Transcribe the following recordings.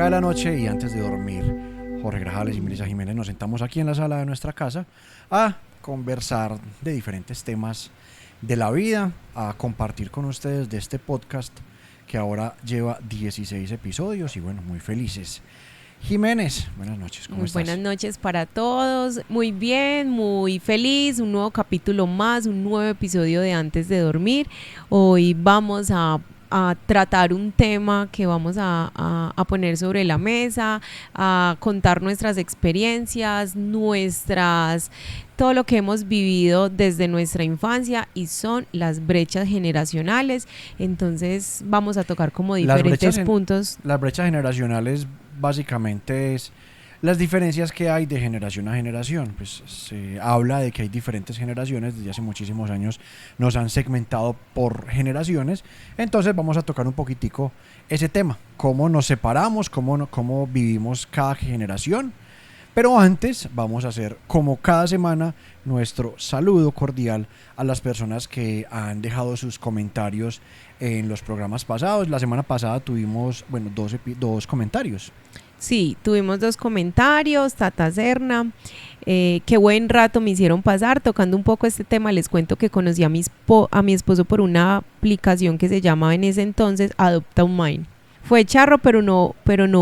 cae la noche y antes de dormir, Jorge Grajales y Melissa Jiménez nos sentamos aquí en la sala de nuestra casa a conversar de diferentes temas de la vida, a compartir con ustedes de este podcast que ahora lleva 16 episodios y bueno, muy felices. Jiménez, buenas noches, ¿cómo estás? Buenas noches para todos, muy bien, muy feliz, un nuevo capítulo más, un nuevo episodio de Antes de Dormir. Hoy vamos a tratar un tema que vamos a poner sobre la mesa, a contar nuestras experiencias, todo lo que hemos vivido desde nuestra infancia, y son las brechas generacionales. Entonces vamos a tocar como diferentes puntos. Las brechas generacionales básicamente es las diferencias que hay de generación a generación. Pues se habla de que hay diferentes generaciones, desde hace muchísimos años nos han segmentado por generaciones, entonces vamos a tocar un poquitico ese tema, cómo nos separamos, cómo vivimos cada generación. Pero antes vamos a hacer, como cada semana, nuestro saludo cordial a las personas que han dejado sus comentarios en los programas pasados. La semana pasada tuvimos, dos comentarios. Sí, tuvimos 2 comentarios. Tata Serna, qué buen rato me hicieron pasar tocando un poco este tema. Les cuento que conocí a mi esposo por una aplicación que se llamaba en ese entonces Adopta un Mind. Fue charro, pero no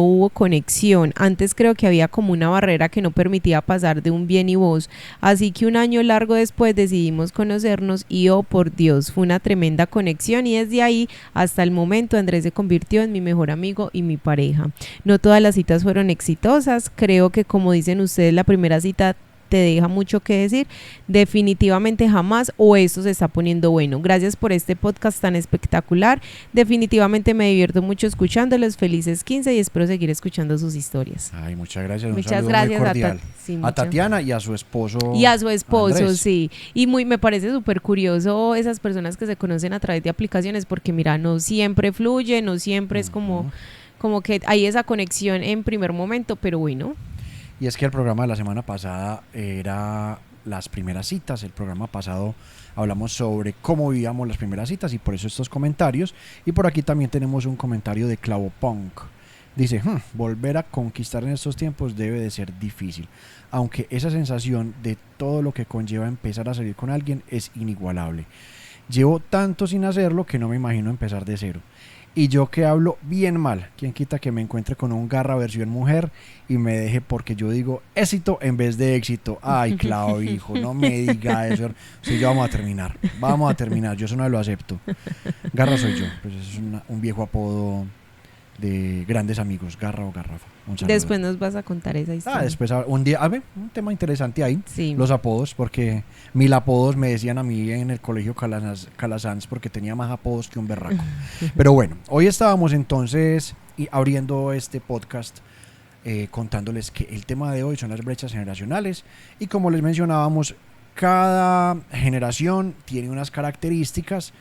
hubo conexión. Antes creo que había como una barrera que no permitía pasar de un bien y voz. Así que un año largo después decidimos conocernos y oh por Dios, fue una tremenda conexión, y desde ahí hasta el momento Andrés se convirtió en mi mejor amigo y mi pareja. No todas las citas fueron exitosas. Creo que, como dicen ustedes, la primera cita te deja mucho que decir. Definitivamente jamás, o esto se está poniendo bueno. Gracias por este podcast tan espectacular. Definitivamente me divierto mucho escuchándolos. Felices 15 y espero seguir escuchando sus historias. Ay, muchas gracias. Muchas gracias muy cordial a Tatiana y a su esposo. Andrés. Sí. Y me parece súper curioso esas personas que se conocen a través de aplicaciones, porque mira, no siempre fluye, no siempre es como que hay esa conexión en primer momento, pero bueno. Y es que el programa de la semana pasada era las primeras citas. El programa pasado hablamos sobre cómo vivíamos las primeras citas y por eso estos comentarios. Y por aquí también tenemos un comentario de Clavo Punk. Dice, volver a conquistar en estos tiempos debe de ser difícil, aunque esa sensación de todo lo que conlleva empezar a salir con alguien es inigualable. Llevo tanto sin hacerlo que no me imagino empezar de cero. Y yo que hablo bien mal, quién quita que me encuentre con un Garra versión mujer y me deje porque yo digo éxito en vez de éxito. Ay, Clau, hijo, no me diga eso. Sí, ya vamos a terminar, yo eso no lo acepto. Garra soy yo, pues es un viejo apodo de grandes amigos, Garra o Garrafa. Después nos vas a contar esa historia. Después un día, un tema interesante ahí, sí. Los apodos, porque 1000 apodos me decían a mí en el colegio Calasanz, porque tenía más apodos que un berraco. Pero bueno, hoy estábamos entonces abriendo este podcast contándoles que el tema de hoy son las brechas generacionales, y como les mencionábamos, cada generación tiene unas características,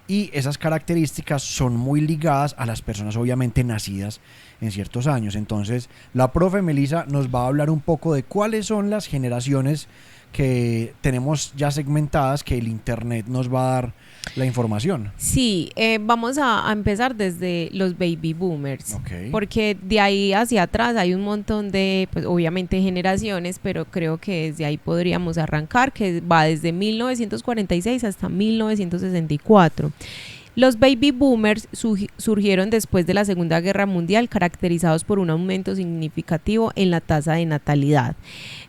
y esas características son muy ligadas a las personas obviamente nacidas en ciertos años. Entonces la profe Melissa nos va a hablar un poco de cuáles son las generaciones que tenemos ya segmentadas, que el internet nos va a dar la información. Sí, vamos a empezar desde los baby boomers, okay, porque de ahí hacia atrás hay un montón de, pues obviamente generaciones, pero creo que desde ahí podríamos arrancar, que va desde 1946 hasta 1964. Los baby boomers surgieron después de la Segunda Guerra Mundial, caracterizados por un aumento significativo en la tasa de natalidad.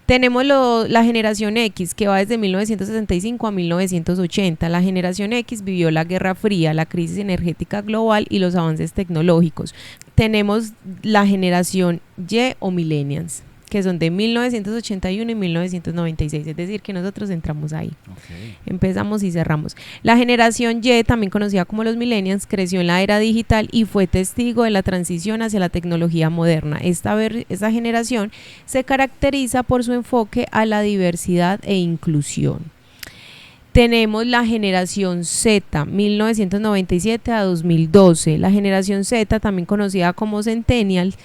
Tenemos la generación X, que va desde 1965 a 1980. La generación X vivió la Guerra Fría, la crisis energética global y los avances tecnológicos. Tenemos la generación Y o millennials, que son de 1981 y 1996, es decir, que nosotros entramos ahí. Okay. Empezamos y cerramos. La generación Y, también conocida como los millennials, creció en la era digital y fue testigo de la transición hacia la tecnología moderna. Esta generación se caracteriza por su enfoque a la diversidad e inclusión. Tenemos la generación Z, 1997 a 2012. La generación Z, también conocida como Centennials,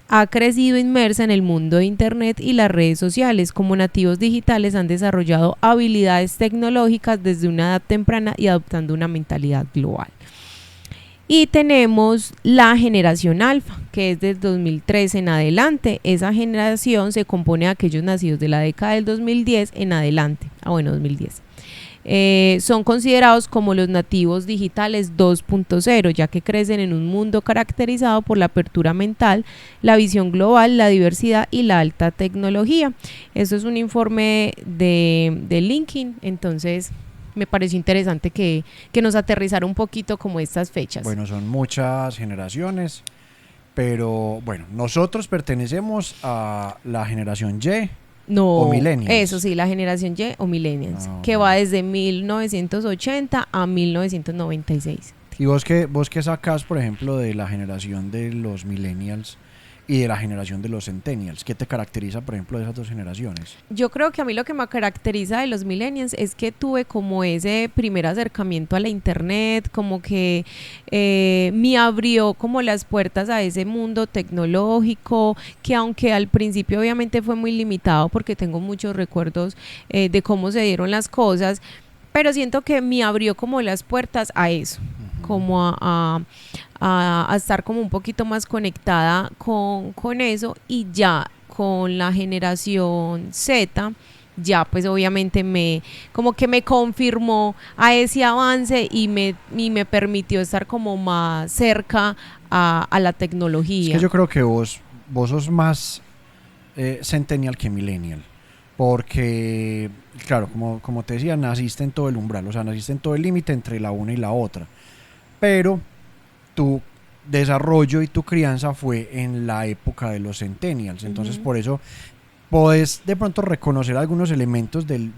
ha crecido inmersa en el mundo de Internet y las redes sociales. Como nativos digitales han desarrollado habilidades tecnológicas desde una edad temprana y adoptando una mentalidad global. Y tenemos la generación alfa, que es del 2003 en adelante. Esa generación se compone de aquellos nacidos de la década del 2010 en adelante. 2010. Son considerados como los nativos digitales 2.0, ya que crecen en un mundo caracterizado por la apertura mental, la visión global, la diversidad y la alta tecnología. Esto es un informe de LinkedIn, entonces me pareció interesante que nos aterrizara un poquito como estas fechas. Bueno, son muchas generaciones, pero bueno, nosotros pertenecemos a la generación Y. No, o millennials. Eso sí, la generación Y o millennials, que va desde 1980 a 1996. ¿Y vos qué sacás, por ejemplo, de la generación de los millennials y de la generación de los centennials? ¿Qué te caracteriza, por ejemplo, de esas dos generaciones? Yo creo que a mí lo que me caracteriza de los millennials es que tuve como ese primer acercamiento a la internet, como que me abrió como las puertas a ese mundo tecnológico, que aunque al principio obviamente fue muy limitado porque tengo muchos recuerdos de cómo se dieron las cosas, pero siento que me abrió como las puertas a eso, como a estar como un poquito más conectada con eso. Y ya con la generación Z, ya pues obviamente como que me confirmó a ese avance y me permitió estar como más cerca a la tecnología. Es que yo creo que vos sos más centennial que millennial, porque claro, como te decía, naciste en todo el umbral, o sea, naciste en todo el límite entre la una y la otra, pero tu desarrollo y tu crianza fue en la época de los centennials. Entonces por eso podés de pronto reconocer algunos elementos de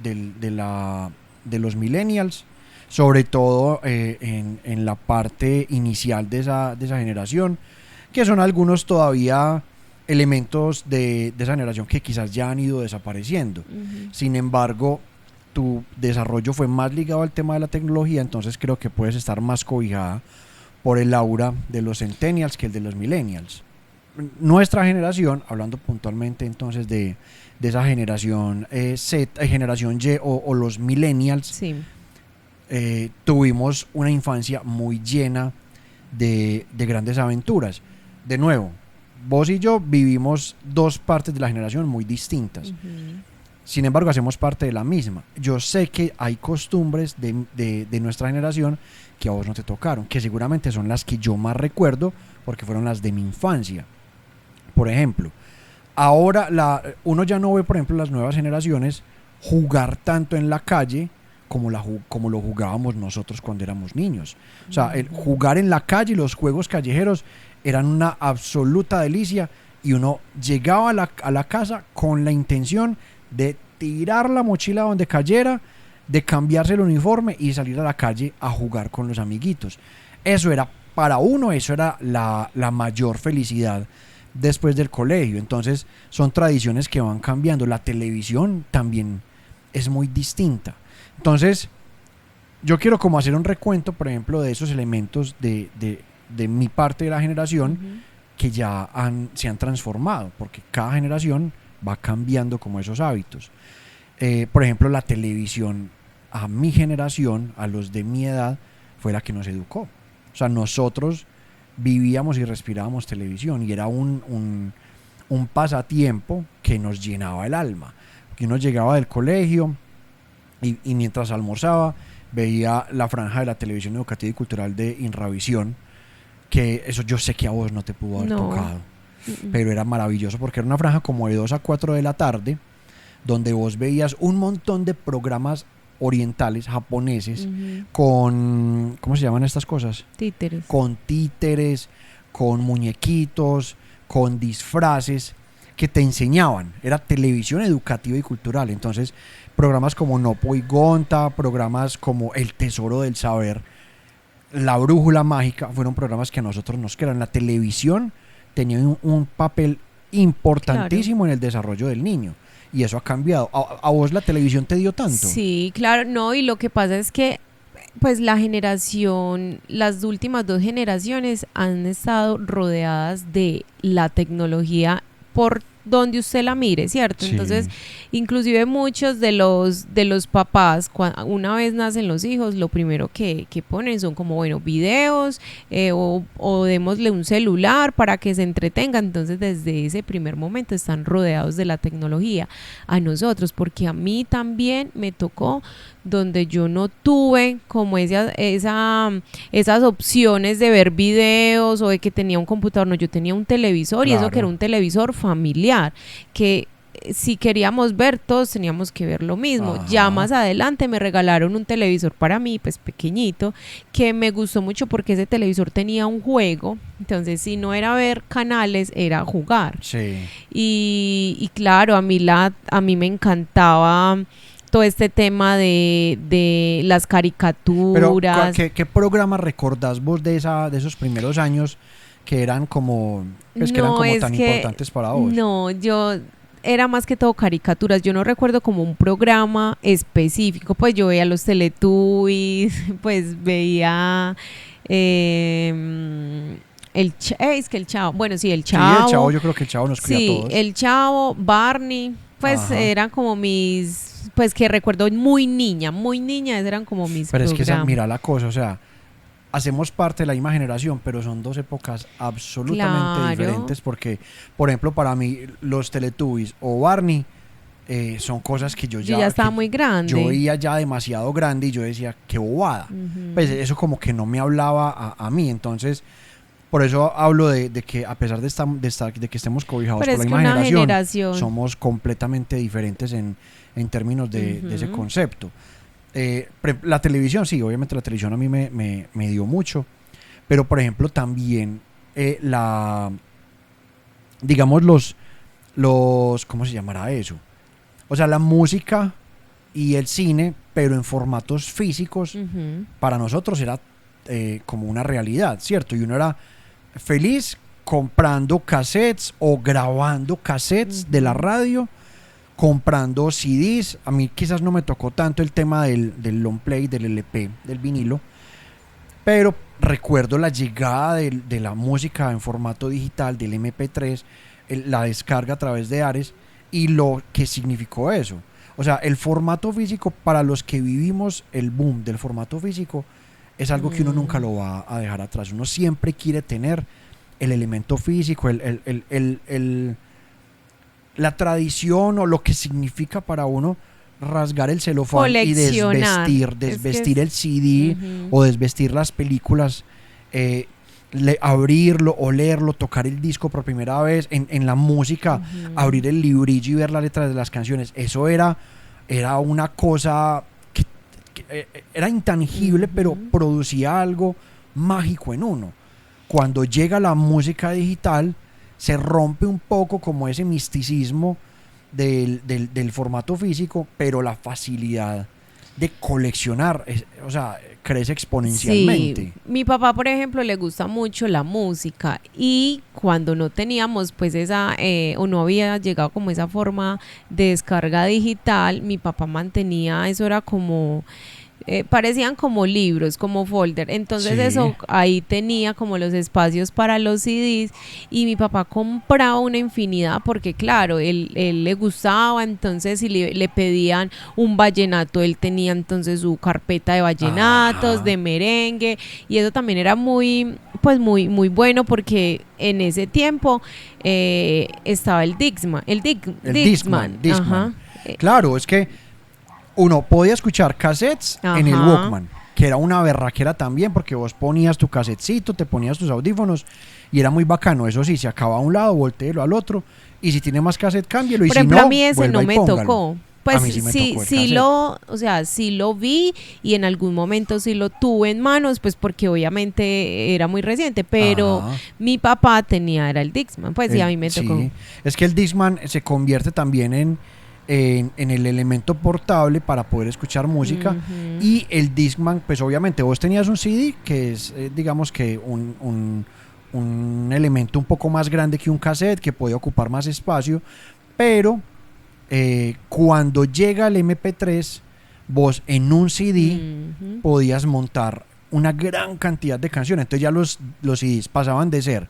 los millennials, sobre todo en la parte inicial de esa generación, que son algunos todavía elementos de esa generación que quizás ya han ido desapareciendo. Sin embargo, tu desarrollo fue más ligado al tema de la tecnología, entonces creo que puedes estar más cobijada por el aura de los centennials que el de los millennials. Nuestra generación, hablando puntualmente entonces de esa generación Z, generación Y o los millennials, sí. Tuvimos una infancia muy llena de grandes aventuras. De nuevo, vos y yo vivimos dos partes de la generación muy distintas. Sin embargo, hacemos parte de la misma. Yo sé que hay costumbres de nuestra generación que a vos no te tocaron, que seguramente son las que yo más recuerdo porque fueron las de mi infancia. Por ejemplo, ahora uno ya no ve, por ejemplo, las nuevas generaciones jugar tanto en la calle como lo jugábamos nosotros cuando éramos niños. O sea, el jugar en la calle y los juegos callejeros eran una absoluta delicia, y uno llegaba a la casa con la intención de tirar la mochila donde cayera, de cambiarse el uniforme y salir a la calle a jugar con los amiguitos. Eso era para uno, eso era la mayor felicidad después del colegio. Entonces son tradiciones que van cambiando. La televisión también es muy distinta. Entonces yo quiero como hacer un recuento, por ejemplo, de esos elementos de mi parte de la generación que ya se han transformado, porque cada generación va cambiando como esos hábitos. Por ejemplo, la televisión a mi generación, a los de mi edad, fue la que nos educó. O sea, nosotros vivíamos y respirábamos televisión, y era un pasatiempo que nos llenaba el alma. Que uno llegaba del colegio y mientras almorzaba veía la franja de la televisión educativa y cultural de Inravisión, que eso yo sé que a vos no te pudo haber tocado, pero era maravilloso porque era una franja como de 2 a 4 de la tarde, donde vos veías un montón de programas orientales, japoneses, con, ¿cómo se llaman estas cosas? Títeres. Con títeres, con muñequitos, con disfraces que te enseñaban. Era televisión educativa y cultural. Entonces, programas como Nopo y Gonta, programas como El Tesoro del Saber, La Brújula Mágica, fueron programas que a nosotros nos quedan. La televisión tenía un papel importantísimo en el desarrollo del niño. Y eso ha cambiado. ¿A vos la televisión te dio tanto? Sí, claro, no, y lo que pasa es que pues las últimas 2 generaciones han estado rodeadas de la tecnología por donde usted la mire, ¿cierto? Sí. Entonces, inclusive muchos de los papás, una vez nacen los hijos, lo primero que ponen son como, bueno, videos, o démosle un celular para que se entretengan. Entonces, desde ese primer momento están rodeados de la tecnología. A nosotros, porque a mí también me tocó donde yo no tuve como esas opciones de ver videos o de que tenía un computador, no, yo tenía un televisor, y eso que era un televisor familiar, que si queríamos ver, todos teníamos que ver lo mismo. Ajá. Ya más adelante me regalaron un televisor para mí, pues pequeñito, que me gustó mucho porque ese televisor tenía un juego, entonces si no era ver canales, era jugar. Sí. Y claro, a mí me encantaba todo este tema de las caricaturas. Pero, ¿qué programa recordás vos de esos primeros años que eran como, pues, que eran como tan importantes para vos? No, yo era más que todo caricaturas. Yo no recuerdo como un programa específico. Pues yo veía los Teletubbies, pues veía es que el Chavo. Bueno, sí, el Chavo. Sí, el Chavo, yo creo que el Chavo nos cría a todos. Sí, el Chavo, Barney, pues Ajá. eran como mis, pues que recuerdo muy niña, esos eran como mis Pero programas. es que mira la cosa, o sea, hacemos parte de la misma generación, pero son dos épocas absolutamente Claro. diferentes, porque, por ejemplo, para mí los Teletubbies o Barney son cosas que yo ya estaba que muy grande. yo veía ya demasiado grande y yo decía, qué bobada. Ujú. Pues eso como que no me hablaba a mí, entonces por eso hablo de que a pesar de que estemos cobijados Pero por es la que misma una generación, generación. somos completamente diferentes en términos de ese Ujú. concepto. La televisión, sí, obviamente la televisión a mí me dio mucho, pero por ejemplo también digamos ¿cómo se llamará eso? O sea, la música y el cine, pero en formatos físicos, Ujú. para nosotros era como una realidad, ¿cierto? Y uno era feliz comprando cassettes o grabando cassettes de la radio, comprando CDs. A mí quizás no me tocó tanto el tema del long play, del LP, del vinilo, pero recuerdo la llegada de la música en formato digital, del MP3, la descarga a través de Ares y lo que significó eso. O sea, el formato físico, para los que vivimos el boom del formato físico, es algo que uno nunca lo va a dejar atrás. Uno siempre quiere tener el elemento físico, la tradición o lo que significa para uno rasgar el celofán y desvestir el CD o desvestir las películas, abrirlo, olerlo, tocar el disco por primera vez, en la música, abrir el librillo y ver las letras de las canciones. Eso era una cosa que era intangible, pero producía algo mágico en uno. Cuando llega la música digital, se rompe un poco como ese misticismo del formato físico, pero la facilidad de coleccionar, o sea, crece exponencialmente. Sí, mi papá, por ejemplo, le gusta mucho la música, y cuando no teníamos pues o no había llegado como esa forma de descarga digital, mi papá mantenía, eso era como parecían como libros, como folder. Entonces Sí. eso, ahí tenía como los espacios para los CDs, y mi papá compraba una infinidad porque claro, él le gustaba. Entonces si le pedían un vallenato, él tenía entonces su carpeta de vallenatos, Ajá. de merengue, y eso también era muy, pues muy, muy bueno, porque en ese tiempo estaba el Discman. El Discman. Discman. Ajá. Claro, es que uno podía escuchar cassettes en el Ajá. Walkman, que era una berraquera también, porque vos ponías tu casetcito, te ponías tus audífonos y era muy bacano. Eso sí, se acaba a un lado, voltéelo al otro, y si tiene más cassette, cámbielo, y Por si ejemplo, no, a mí ese vuelva no y me póngalo. tocó. A Pues mí sí me sí, tocó el sí cassette. sí lo vi, y en algún momento sí lo tuve en manos, pues porque obviamente era muy reciente, pero Ajá. mi papá era el Discman, pues sí, a mí me tocó. Sí, es que el Discman se convierte también en el elemento portable para poder escuchar música. Ujú. Y el Discman, pues obviamente vos tenías un CD, que es digamos que un elemento un poco más grande que un cassette, que puede ocupar más espacio, pero cuando llega el MP3, vos en un CD Ujú. podías montar una gran cantidad de canciones. Entonces ya los CDs pasaban de ser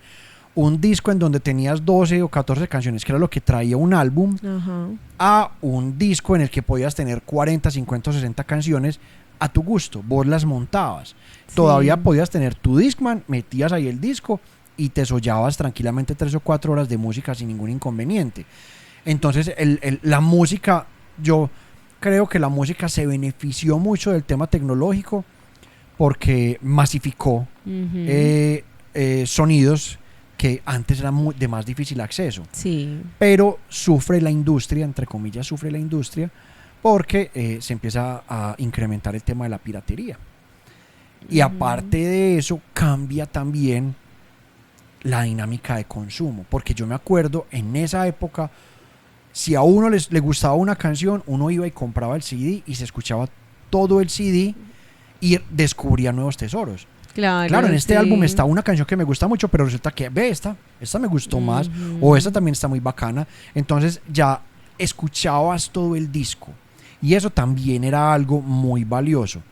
un disco en donde tenías 12 o 14 canciones, que era lo que traía un álbum, Ajá. a un disco en el que podías tener 40, 50 o 60 canciones a tu gusto, vos las montabas. Sí. Todavía podías tener tu Discman, metías ahí el disco y te sollabas tranquilamente 3 o 4 horas de música sin ningún inconveniente. Entonces la música, yo creo que la música se benefició mucho del tema tecnológico porque masificó sonidos que antes eran de más difícil acceso. Sí. Pero sufre la industria, entre comillas, sufre la industria, porque se empieza a incrementar el tema de la piratería. Y aparte de eso, cambia también la dinámica de consumo. Porque yo me acuerdo, en esa época, si a uno le gustaba una canción, uno iba y compraba el CD y se escuchaba todo el CD y descubría nuevos tesoros. Claro, en este álbum está una canción que me gusta mucho, pero resulta que, esta me gustó más, o esta también está muy bacana. Entonces ya escuchabas todo el disco. Y eso también era algo muy valioso.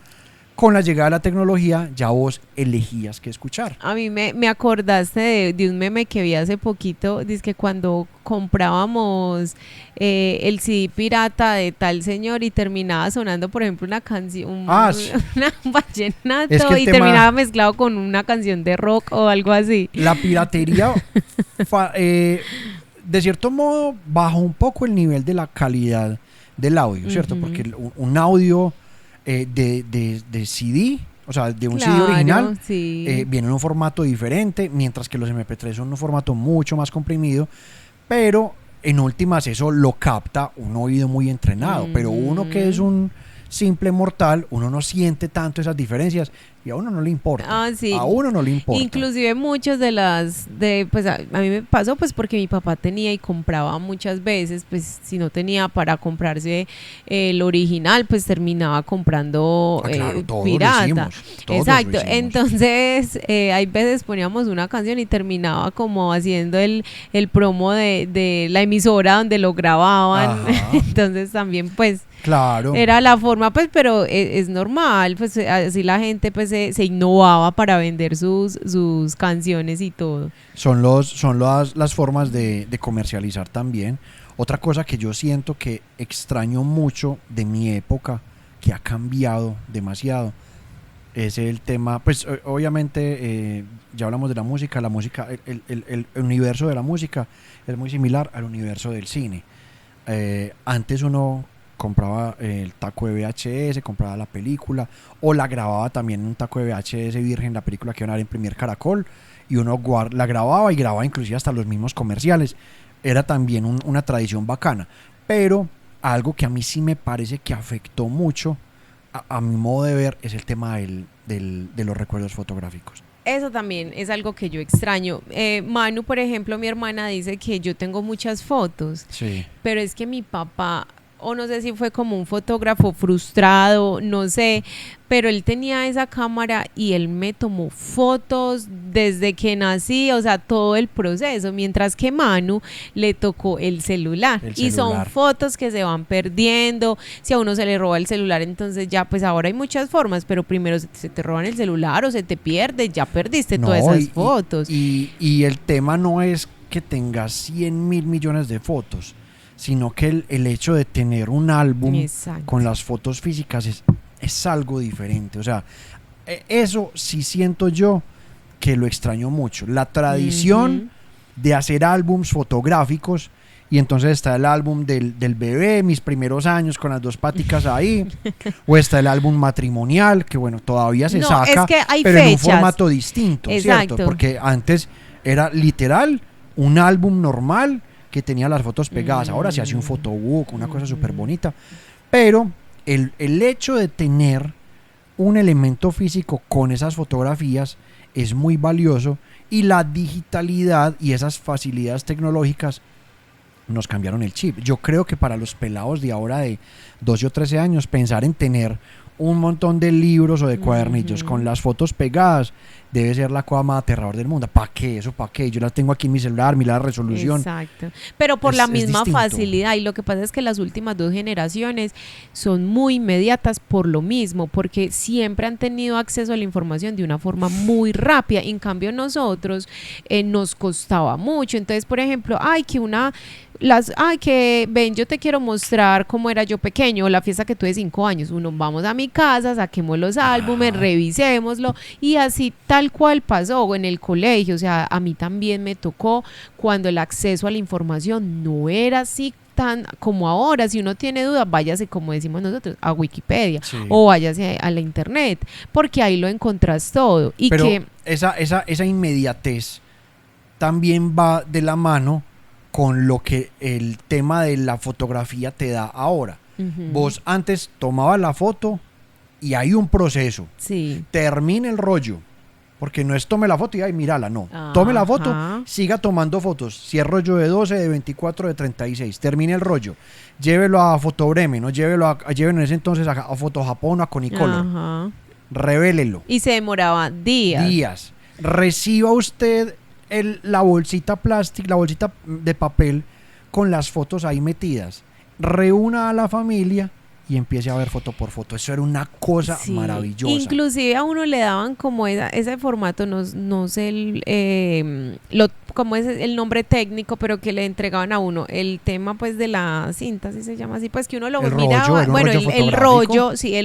Con la llegada de la tecnología, ya vos elegías qué escuchar. A mí me acordaste de un meme que vi hace poquito, dice que cuando comprábamos el CD pirata de tal señor y terminaba sonando, por ejemplo, una canción, un vallenato, es que y terminaba mezclado con una canción de rock o algo así. La piratería, de cierto modo, bajó un poco el nivel de la calidad del audio, ¿cierto? Porque un audio de CD, o sea, de un CD original, viene en un formato diferente, mientras que los MP3 son un formato mucho más comprimido, pero en últimas eso lo capta un oído muy entrenado, pero uno que es un simple mortal, uno no siente tanto esas diferencias y a uno no le importa. A uno no le importa. Inclusive muchas pues a mí me pasó pues porque mi papá tenía y compraba muchas veces, pues si no tenía para comprarse el original, pues terminaba comprando pirata. Exacto. Entonces hay veces poníamos una canción y terminaba como haciendo el promo de la emisora donde lo grababan. Entonces también pues era la forma, pues, pero es normal, pues así la gente pues se innovaba para vender sus canciones y todo. Son las formas de comercializar también. Otra cosa que yo siento que extraño mucho de mi época, que ha cambiado demasiado, es el tema, pues obviamente ya hablamos de la música, el universo de la música es muy similar al universo del cine. Antes uno compraba el taco de VHS, compraba la película o la grababa también en un taco de VHS virgen, la película que iban a dar en Premier Caracol, y uno la grababa y grababa inclusive hasta los mismos comerciales. Era también una tradición bacana, pero algo que a mí sí me parece que afectó mucho a mi modo de ver es el tema de los recuerdos fotográficos. Eso también es algo que yo extraño. Manu, por ejemplo, mi hermana dice que yo tengo muchas fotos, pero es que mi papá, o no sé si fue como un fotógrafo frustrado, no sé, pero él tenía esa cámara y él me tomó fotos desde que nací, o sea, todo el proceso, mientras que Manu le tocó el celular. Y son fotos que se van perdiendo. Si a uno se le roba el celular, entonces ya, pues ahora hay muchas formas, pero primero se te roban el celular o se te pierde, ya perdiste todas esas fotos. Y el tema no es que tengas 100.000 millones de fotos, sino que el hecho de tener un álbum con las fotos físicas es algo diferente. O sea, eso sí siento yo que lo extraño mucho. La tradición de hacer álbums fotográficos, y entonces está el álbum del bebé, mis primeros años con las 2 paticas ahí, o está el álbum matrimonial, que bueno, todavía se saca, es que hay pero fechas. En un formato distinto, ¿cierto? Porque antes era literal un álbum normal que tenía las fotos pegadas. Ahora se hace un photobook, una cosa súper bonita, pero el hecho de tener un elemento físico con esas fotografías es muy valioso, y la digitalidad y esas facilidades tecnológicas nos cambiaron el chip. Yo creo que para los pelados de ahora de 12 o 13 años, pensar en tener un montón de libros o de cuadernillos con las fotos pegadas, debe ser la cosa más aterrador del mundo. ¿Para qué? ¿Eso para qué? Yo las tengo aquí en mi celular, mira la resolución. Exacto. Pero por la misma facilidad. Y lo que pasa es que las últimas 2 generaciones son muy inmediatas por lo mismo, porque siempre han tenido acceso a la información de una forma muy rápida. En cambio nosotros nos costaba mucho. Entonces, por ejemplo, que ven, yo te quiero mostrar cómo era yo pequeño, la fiesta que tuve 5 años. Vamos a mi casa, saquemos los álbumes, revisémoslo, y así tal cual pasó en el colegio. O sea, a mí también me tocó cuando el acceso a la información no era así tan como ahora. Si uno tiene dudas, váyase, como decimos nosotros, a Wikipedia, o váyase a la internet, porque ahí lo encontrás todo. Y pero que esa inmediatez también va de la mano con lo que el tema de la fotografía te da ahora. Vos antes tomabas la foto y hay un proceso. Termina el rollo. Porque no es tome la foto y ay, mírala, no. Tome la foto, siga tomando fotos. Si es rollo de 12, de 24, de 36, termine el rollo. Llévelo a Fotobreme, ¿no? Llévelo en ese entonces a Foto Japón o a Conicolor. Revélelo. Y se demoraba días. Reciba usted la bolsita plástica, la bolsita de papel con las fotos ahí metidas. Reúna a la familia y empiece a ver foto por foto. Eso era una cosa maravillosa. Inclusive a uno le daban como ese formato, no sé como es el nombre técnico, pero que le entregaban a uno el tema pues de la cinta, si se llama así, pues que uno lo miraba, el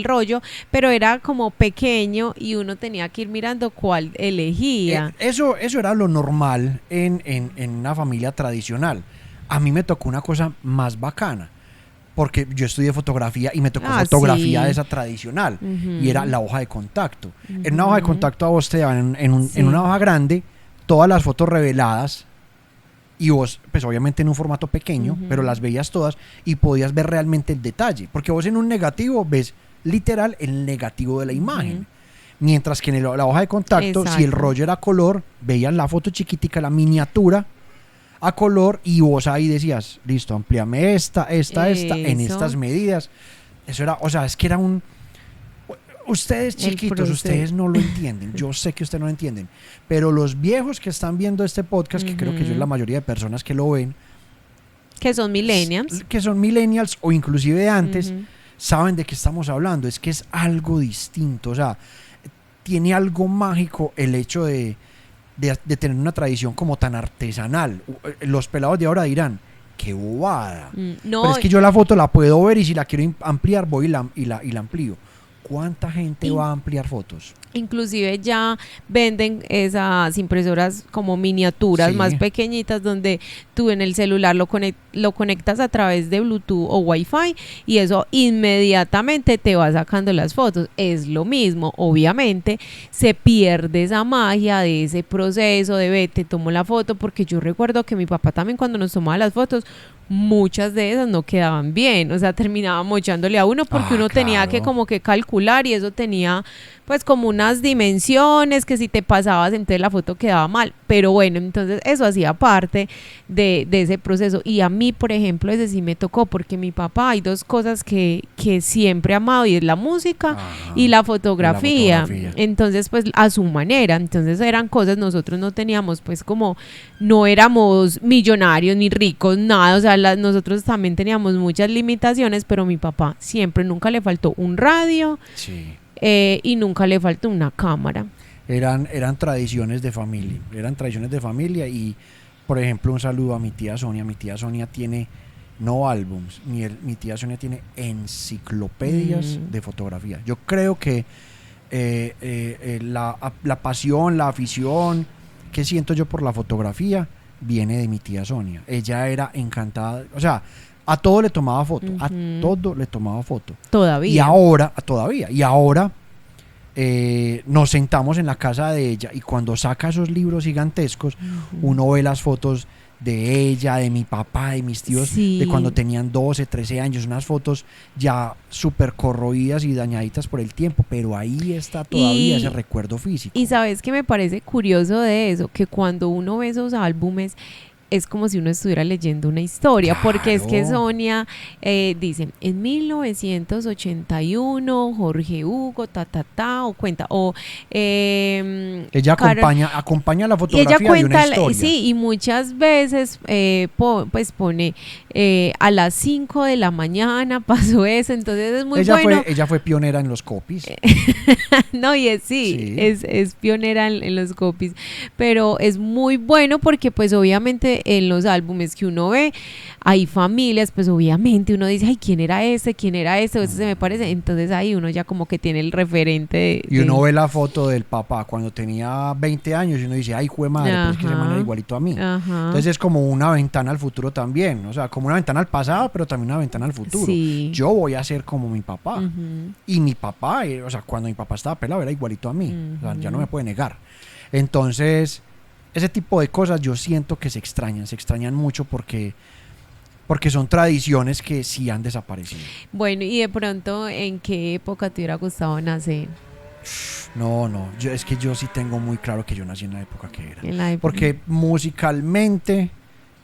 rollo, pero era como pequeño y uno tenía que ir mirando cuál elegía. Eso era lo normal en una familia tradicional. A mí me tocó una cosa más bacana, porque yo estudié fotografía y me tocó fotografía de esa tradicional, y era la hoja de contacto. En una hoja de contacto a vos te daban en una hoja grande todas las fotos reveladas, y vos, pues obviamente en un formato pequeño, pero las veías todas y podías ver realmente el detalle, porque vos en un negativo ves literal el negativo de la imagen. Mientras que en la hoja de contacto, si el rollo era color, veías la foto chiquitica, la miniatura a color, y vos ahí decías, listo, amplíame esta, en estas medidas. Eso era, o sea, es que era ustedes chiquitos, ustedes no lo entienden. Yo sé que ustedes no lo entienden, pero los viejos que están viendo este podcast, que creo que es la mayoría de personas que lo ven, que son millennials o inclusive de antes, saben de qué estamos hablando. Es que es algo distinto, o sea, tiene algo mágico el hecho de tener una tradición como tan artesanal. Los pelados de ahora dirán, qué bobada. No, pero es que yo la foto la puedo ver, y si la quiero ampliar voy y la amplío. ¿Cuánta gente va a ampliar fotos? Inclusive ya venden esas impresoras como miniaturas más pequeñitas, donde tú en el celular lo conectas a través de Bluetooth o Wi-Fi, y eso inmediatamente te va sacando las fotos. Es lo mismo, obviamente se pierde esa magia de ese proceso de te tomo la foto, porque yo recuerdo que mi papá también, cuando nos tomaba las fotos, muchas de esas no quedaban bien, o sea, terminaba mochándole a uno, porque uno tenía que como que calcular, y eso tenía pues como unas dimensiones que si te pasabas, entonces la foto quedaba mal. Pero bueno, entonces eso hacía parte de ese proceso. Y a mí, por ejemplo, ese sí me tocó, porque mi papá, hay 2 cosas que siempre ha amado, y es la música y la fotografía. Entonces, pues a su manera. Entonces eran cosas, nosotros no teníamos, pues como, no éramos millonarios ni ricos, nada. O sea, nosotros también teníamos muchas limitaciones, pero mi papá siempre, nunca le faltó un radio. Y nunca le faltó una cámara. Eran tradiciones de familia. Y por ejemplo, un saludo a mi tía Sonia. Mi tía Sonia tiene no álbums, mi tía Sonia tiene enciclopedias de fotografía. Yo creo que la pasión, la afición que siento yo por la fotografía viene de mi tía Sonia. Ella era encantada, o sea, a todo le tomaba foto, a todo le tomaba foto. Todavía. Y ahora nos sentamos en la casa de ella, y cuando saca esos libros gigantescos, uno ve las fotos de ella, de mi papá, de mis tíos, de cuando tenían 12, 13 años, unas fotos ya súper corroídas y dañaditas por el tiempo, pero ahí está todavía ese recuerdo físico. Y sabes que me parece curioso de eso, que cuando uno ve esos álbumes, es como si uno estuviera leyendo una historia, porque es que Claro. Sonia dice, en 1981, Jorge Hugo, o cuenta, o Ella Carol, acompaña la y ella fotografía de una cuenta, historia. sí, y muchas veces pues pone a las 5 de la mañana pasó eso, entonces es muy bueno. Ella fue pionera en los copies. No, y sí, Sí. es pionera en los copies, pero es muy bueno porque pues obviamente en los álbumes que uno ve hay familias, pues obviamente uno dice, ay, ¿quién era ese? ¿Quién era ese? O ese se me parece, entonces ahí uno ya como que tiene el referente Y uno ve la foto del papá cuando tenía 20 años y uno dice, ay, jue madre, pero es que ese man era igualito a mí. Ajá. Entonces es como una ventana al futuro también, o sea, como una ventana al pasado, pero también una ventana al futuro. Sí. Yo voy a ser como mi papá. Ujú. Y mi papá, o sea, cuando mi papá estaba pelado era igualito a mí. O sea, ya no me puede negar. Entonces, ese tipo de cosas yo siento que se extrañan mucho porque son tradiciones que sí han desaparecido. Bueno, y de pronto, ¿en qué época te hubiera gustado nacer? No, es que yo sí tengo muy claro que yo nací en la época que era. En la época. Porque musicalmente,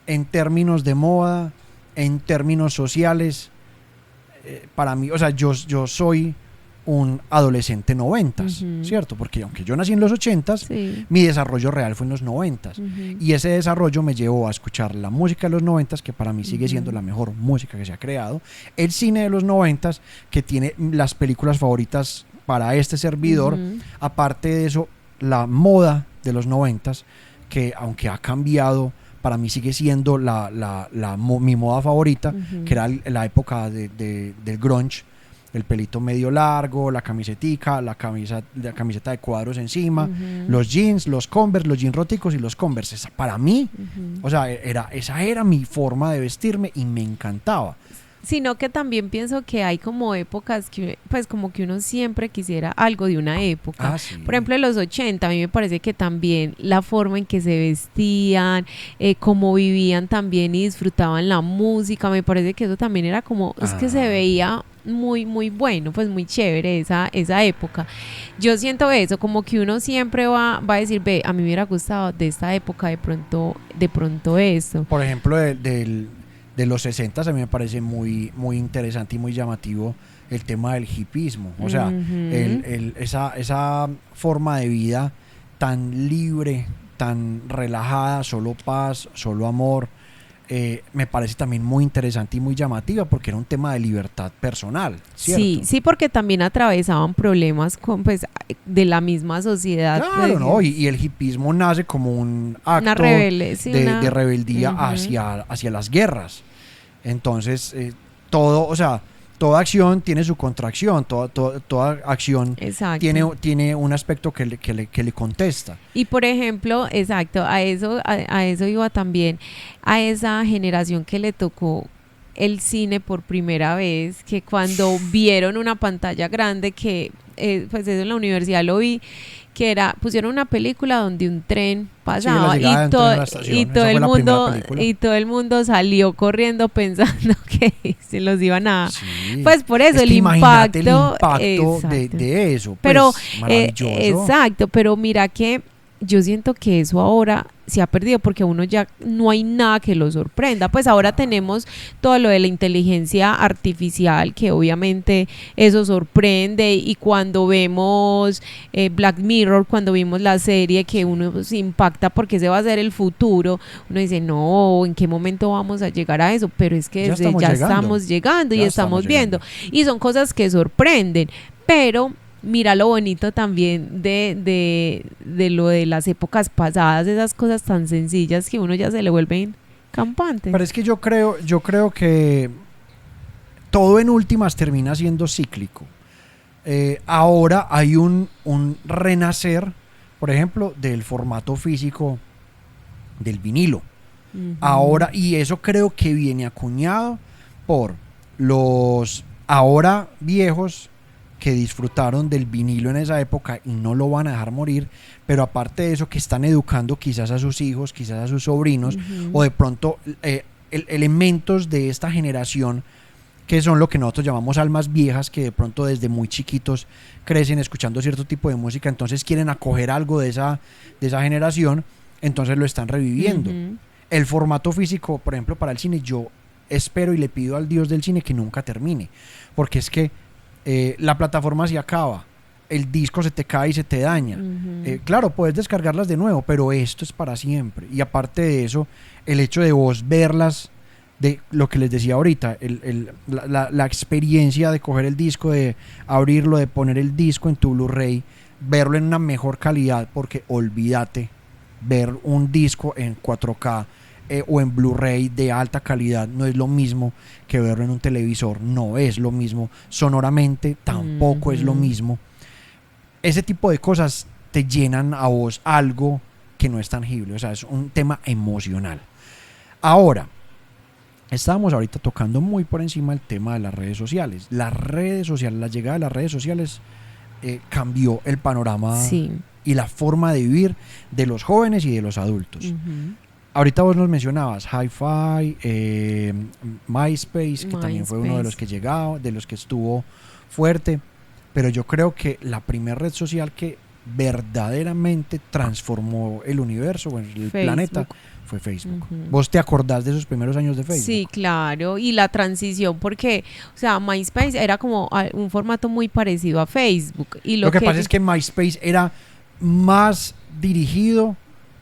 en términos de moda, en términos sociales, para mí, o sea, yo soy un adolescente noventas, Ujú. ¿cierto? Porque aunque yo nací en los 80s, Sí. mi desarrollo real fue en los 90s. Ujú. Y ese desarrollo me llevó a escuchar la música de los 90s, que para mí sigue Ujú. siendo la mejor música que se ha creado. El cine de los 90s, que tiene las películas favoritas para este servidor. Ujú. Aparte de eso, la moda de los 90s, que aunque ha cambiado, para mí sigue siendo mi moda favorita, Ujú. que era la época del grunge. El pelito medio largo, la camisetica, la camiseta de cuadros encima, Ujú. los jeans, los Converse, los jeans róticos y los Converse. Para mí, Ujú. o sea, esa era mi forma de vestirme y me encantaba. Sino que también pienso que hay como épocas que, pues como que uno siempre quisiera algo de una época. Sí. Por ejemplo, en los 80, a mí me parece que también la forma en que se vestían, cómo vivían también y disfrutaban la música, me parece que eso también era como, es que se veía muy, muy bueno, pues muy chévere esa época. Yo siento eso, como que uno siempre va a decir, ve, a mí me hubiera gustado de esta época de pronto esto. Por ejemplo, de los 60 a mí me parece muy, muy interesante y muy llamativo el tema del hipismo. O sea, Ujú. esa forma de vida tan libre, tan relajada, solo paz, solo amor, me parece también muy interesante y muy llamativa porque era un tema de libertad personal, ¿cierto? Sí, sí, porque también atravesaban problemas pues, de la misma sociedad. Claro, pues, ¿no? Y el hipismo nace como un acto una rebelde, sí, de rebeldía Ujú. hacia las guerras. Entonces, o sea, toda acción tiene su contracción, toda acción Exacto. tiene un aspecto que le contesta. Y por ejemplo, exacto, a eso iba también, a esa generación que le tocó el cine por primera vez, que cuando vieron una pantalla grande, que pues eso en la universidad lo vi, que pusieron una película donde un tren pasaba Sí, la llegada de un tren a la estación. y Esa todo fue el la primera mundo película. y todo el mundo salió corriendo pensando que se los iban a Sí. pues por eso Es el que imagínate impacto, el impacto exacto. de eso. Pues, Pero maravilloso. exacto, pero mira que yo siento que eso ahora se ha perdido porque a uno ya no hay nada que lo sorprenda. Pues ahora tenemos todo lo de la inteligencia artificial, que obviamente eso sorprende, y cuando vemos Black Mirror, cuando vimos la serie, que uno se impacta porque ese va a ser el futuro, uno dice, no, ¿en qué momento vamos a llegar a eso? Pero es que Ya desde estamos ya llegando. estamos llegando y Ya estamos estamos viendo. Y son cosas que sorprenden, pero mira lo bonito también de lo de las épocas pasadas, esas cosas tan sencillas que uno ya se le vuelven campantes. Pero es que yo creo que todo en últimas termina siendo cíclico. Ahora hay un renacer, por ejemplo, del formato físico del vinilo. Ujú. Ahora, y eso creo que viene acuñado por los ahora viejos que disfrutaron del vinilo en esa época y no lo van a dejar morir, pero aparte de eso que están educando quizás a sus hijos, quizás a sus sobrinos, Ujú. o de pronto elementos de esta generación que son lo que nosotros llamamos almas viejas, que de pronto desde muy chiquitos crecen escuchando cierto tipo de música, entonces quieren acoger algo de esa generación, entonces lo están reviviendo. Ujú. El formato físico, por ejemplo, para el cine, yo espero y le pido al Dios del cine que nunca termine, porque es que la plataforma se acaba, el disco se te cae y se te daña. Claro, puedes descargarlas de nuevo, pero esto es para siempre. Y aparte de eso, el hecho de vos verlas, de lo que les decía ahorita, la experiencia de coger el disco, de abrirlo, de poner el disco en tu Blu-ray, verlo en una mejor calidad, porque olvídate, ver un disco en 4K o en Blu-ray de alta calidad no es lo mismo que verlo en un televisor, no es lo mismo, sonoramente tampoco es lo mismo. Ese tipo de cosas te llenan a vos algo que no es tangible, o sea, es un tema emocional. Ahora, estábamos ahorita tocando muy por encima el tema de las redes sociales. Las redes sociales, la llegada de las redes sociales cambió el panorama y la forma de vivir de los jóvenes y de los adultos. Ahorita vos nos mencionabas Hi-Fi, MySpace, que también fue uno de los que llegaba, de los que estuvo fuerte, pero yo creo que la primera red social que verdaderamente transformó el universo, bueno, el planeta, fue Facebook. ¿Vos te acordás de esos primeros años de Facebook? Sí, claro, y la transición, porque, o sea, MySpace era como un formato muy parecido a Facebook. Y lo que pasa es que MySpace era más dirigido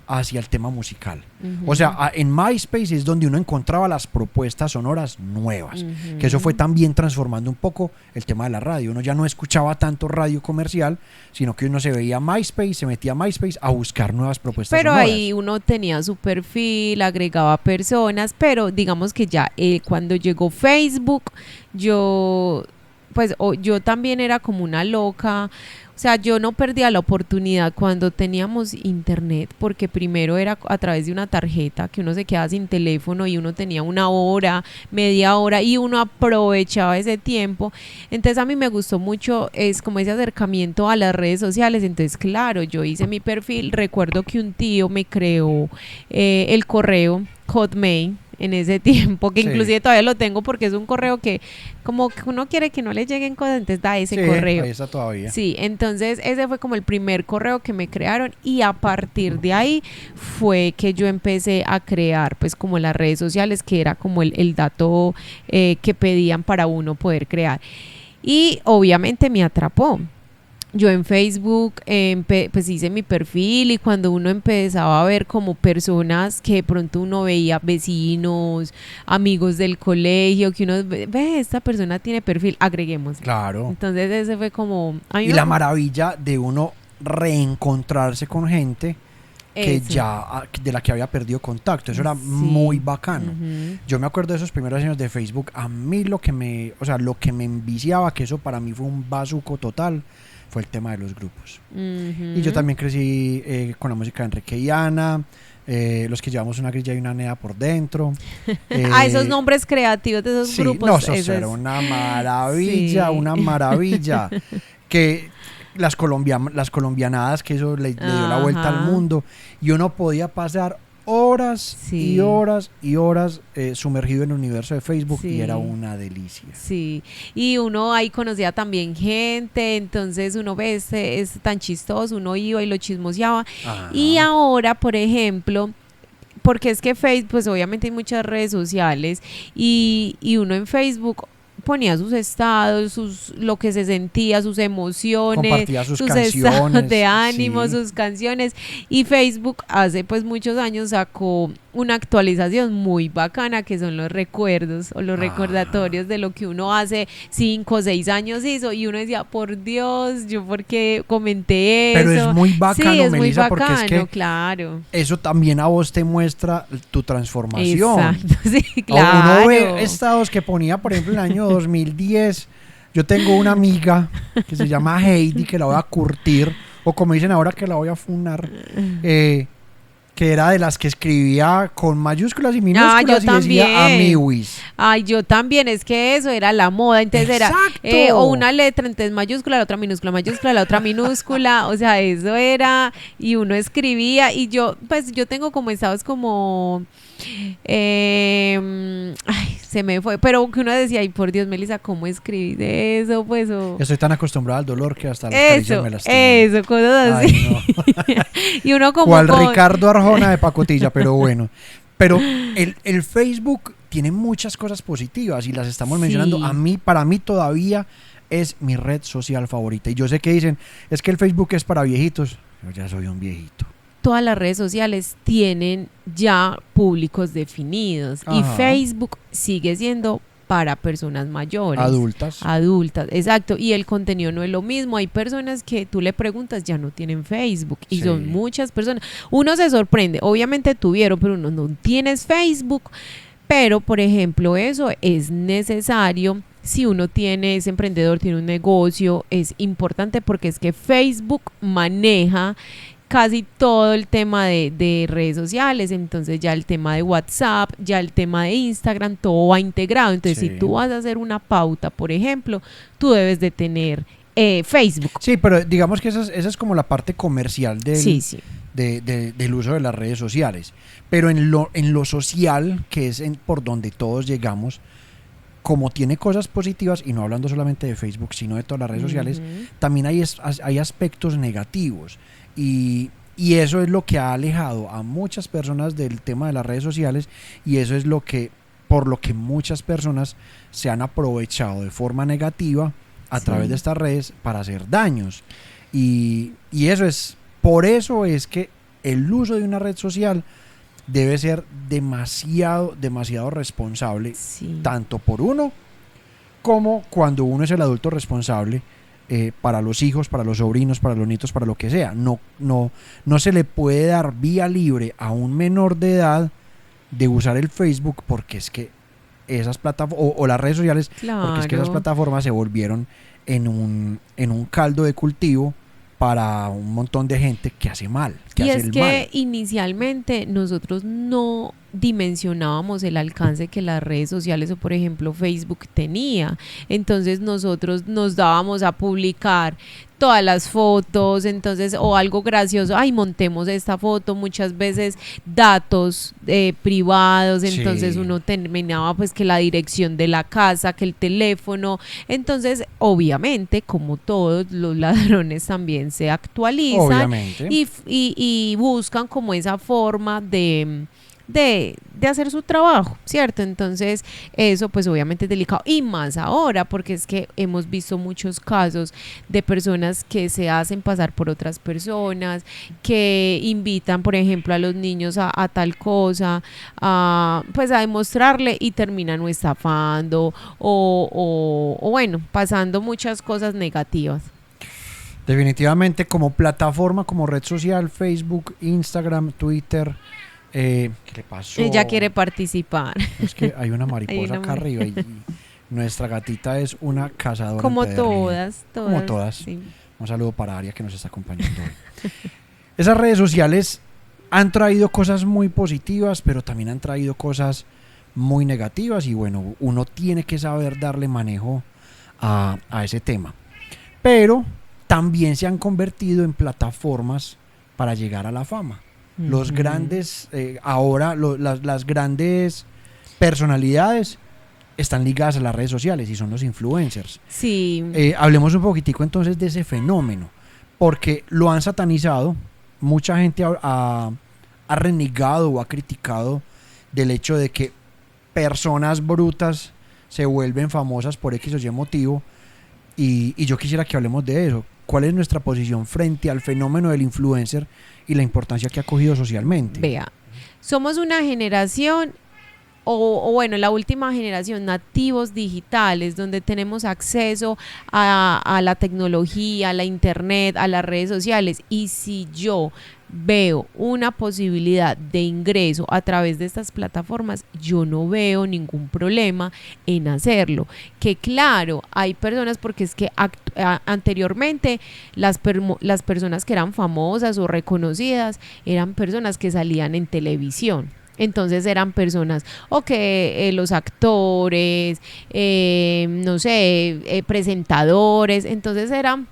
hacia el tema musical. O sea, en MySpace es donde uno encontraba las propuestas sonoras nuevas, que eso fue también transformando un poco el tema de la radio. Uno ya no escuchaba tanto radio comercial, sino que uno se veía MySpace, se metía a MySpace a buscar nuevas propuestas sonoras. Pero ahí uno tenía su perfil, agregaba personas, pero digamos que ya cuando llegó Facebook, yo también era como una loca. O sea, yo no perdía la oportunidad cuando teníamos internet, porque primero era a través de una tarjeta que uno se quedaba sin teléfono y uno tenía una hora, media hora, y uno aprovechaba ese tiempo. Entonces a mí me gustó mucho como ese acercamiento a las redes sociales. Entonces, claro, yo hice mi perfil. Recuerdo que un tío me creó el correo Hotmail en ese tiempo, que inclusive todavía lo tengo, porque es un correo que como que uno quiere que no le lleguen cosas, entonces da ese correo. Ahí está todavía. Sí, entonces ese fue como el primer correo que me crearon, y a partir de ahí fue que yo empecé a crear pues como las redes sociales, que era como el dato que pedían para uno poder crear, y obviamente me atrapó. Yo en Facebook pues hice mi perfil, y cuando uno empezaba a ver como personas que de pronto uno veía, vecinos, amigos del colegio, que uno ve, esta persona tiene perfil, agreguemos. Claro. Entonces ese fue como... Y la maravilla de uno reencontrarse con gente que de la que había perdido contacto. Eso era muy bacano. Yo me acuerdo de esos primeros años de Facebook. A mí lo que me enviciaba, que eso para mí fue un bazuco total, fue el tema de los grupos. Y yo también crecí con la música de Enrique y Ana, los que llevamos una grilla y una nea por dentro. Esos nombres creativos de esos grupos. No, eso era una maravilla. Que las colombianadas, que eso le dio la vuelta al mundo, y uno podía pasar horas y horas y horas sumergido en el universo de Facebook, y era una delicia. Sí, y uno ahí conocía también gente, entonces uno ve, es tan chistoso, uno iba y lo chismoseaba. Y ahora, por ejemplo, porque es que Facebook, pues obviamente hay muchas redes sociales, y uno en Facebook ponía sus estados, lo que se sentía, sus emociones, compartía sus canciones, estados de ánimo, sus canciones. Y Facebook hace pues muchos años sacó una actualización muy bacana, que son los recuerdos o los recordatorios de lo que uno hace 5 o 6 años hizo, y uno decía, por Dios, yo porque comenté eso. Pero es muy bacano, sí, es Melissa, muy bacano, porque es que claro, eso también a vos te muestra tu transformación. Exacto, sí, claro. Uno ve estados que ponía, por ejemplo, en el año 2010. Yo tengo una amiga que se llama Heidi, que la voy a curtir, o como dicen ahora, que la voy a funar, que era de las que escribía con mayúsculas y minúsculas y decía Amiwis. Ay, yo también, es que eso era la moda, entonces era o una letra, entonces mayúscula, la otra minúscula, la otra minúscula, o sea, eso era, y uno escribía, y yo tengo como estados como... se me fue, pero que uno decía, ay, por Dios, Melissa, ¿cómo escribí de eso? Pues estoy tan acostumbrada al dolor que hasta las caricias me lastiman. Eso, cosas así. Ay, no. Y uno como cual Ricardo Arjona de pacotilla, pero bueno. Pero el Facebook tiene muchas cosas positivas y las estamos mencionando. Para mí todavía es mi red social favorita. Y yo sé que dicen, es que el Facebook es para viejitos. Yo ya soy un viejito. Todas las redes sociales tienen ya públicos definidos. Ajá. Y Facebook sigue siendo para personas mayores. Adultas, exacto. Y el contenido no es lo mismo. Hay personas que tú le preguntas ya no tienen Facebook. Y son muchas personas. Uno se sorprende. Obviamente tuvieron, pero uno no tienes Facebook. Pero, por ejemplo, eso es necesario. Si uno es emprendedor, tiene un negocio, es importante porque es que Facebook maneja casi todo el tema de redes sociales, entonces ya el tema de WhatsApp, ya el tema de Instagram, todo va integrado. Entonces si tú vas a hacer una pauta, por ejemplo, tú debes de tener Facebook. Sí, pero digamos que esa es como la parte comercial del uso de las redes sociales. Pero en lo social, que es por donde todos llegamos, como tiene cosas positivas, y no hablando solamente de Facebook, sino de todas las redes sociales, también hay aspectos negativos. Y eso es lo que ha alejado a muchas personas del tema de las redes sociales, y eso es por lo que muchas personas se han aprovechado de forma negativa a través de estas redes para hacer daños. Y por eso es que el uso de una red social debe ser demasiado responsable, tanto por uno como cuando uno es el adulto responsable, para los hijos, para los sobrinos, para los nietos, para lo que sea. No se le puede dar vía libre a un menor de edad de usar el Facebook, porque es que esas plataformas o las redes sociales, porque es que esas plataformas se volvieron en un caldo de cultivo para un montón de gente que hace mal. Y es que inicialmente nosotros no dimensionábamos el alcance que las redes sociales o por ejemplo Facebook tenía. Entonces nosotros nos dábamos a publicar todas las fotos, entonces, o algo gracioso, montemos esta foto, muchas veces datos privados, entonces uno terminaba pues que la dirección de la casa, que el teléfono. Entonces obviamente, como todos los ladrones también se actualizan y buscan como esa forma de hacer su trabajo, ¿cierto? Entonces eso pues obviamente es delicado, y más ahora porque es que hemos visto muchos casos de personas que se hacen pasar por otras personas, que invitan por ejemplo a los niños a tal cosa, pues a demostrarle, y terminan o estafando o bueno, pasando muchas cosas negativas. Definitivamente, como plataforma, como red social, Facebook, Instagram, Twitter. ¿Qué le pasó? Ella quiere participar. Es que hay una mariposa acá arriba y nuestra gatita es una cazadora. Como todas. Como todas. Sí. Un saludo para Aria, que nos está acompañando hoy. Esas redes sociales han traído cosas muy positivas, pero también han traído cosas muy negativas, y bueno, uno tiene que saber darle manejo a ese tema. Pero también se han convertido en plataformas para llegar a la fama. Los grandes, las grandes personalidades están ligadas a las redes sociales y son los influencers. Sí. Hablemos un poquitico entonces de ese fenómeno, porque lo han satanizado. Mucha gente ha renegado o ha criticado del hecho de que personas brutas se vuelven famosas por X o Y motivo, y yo quisiera que hablemos de eso. ¿Cuál es nuestra posición frente al fenómeno del influencer y la importancia que ha cogido socialmente? Vea, somos una generación, o bueno, la última generación, nativos digitales, donde tenemos acceso a la tecnología, a la internet, a las redes sociales. Y si yo veo una posibilidad de ingreso a través de estas plataformas, yo no veo ningún problema en hacerlo. Que claro, hay personas, porque es que anteriormente las personas que eran famosas o reconocidas eran personas que salían en televisión. Entonces eran personas que los actores, no sé, presentadores. Entonces eran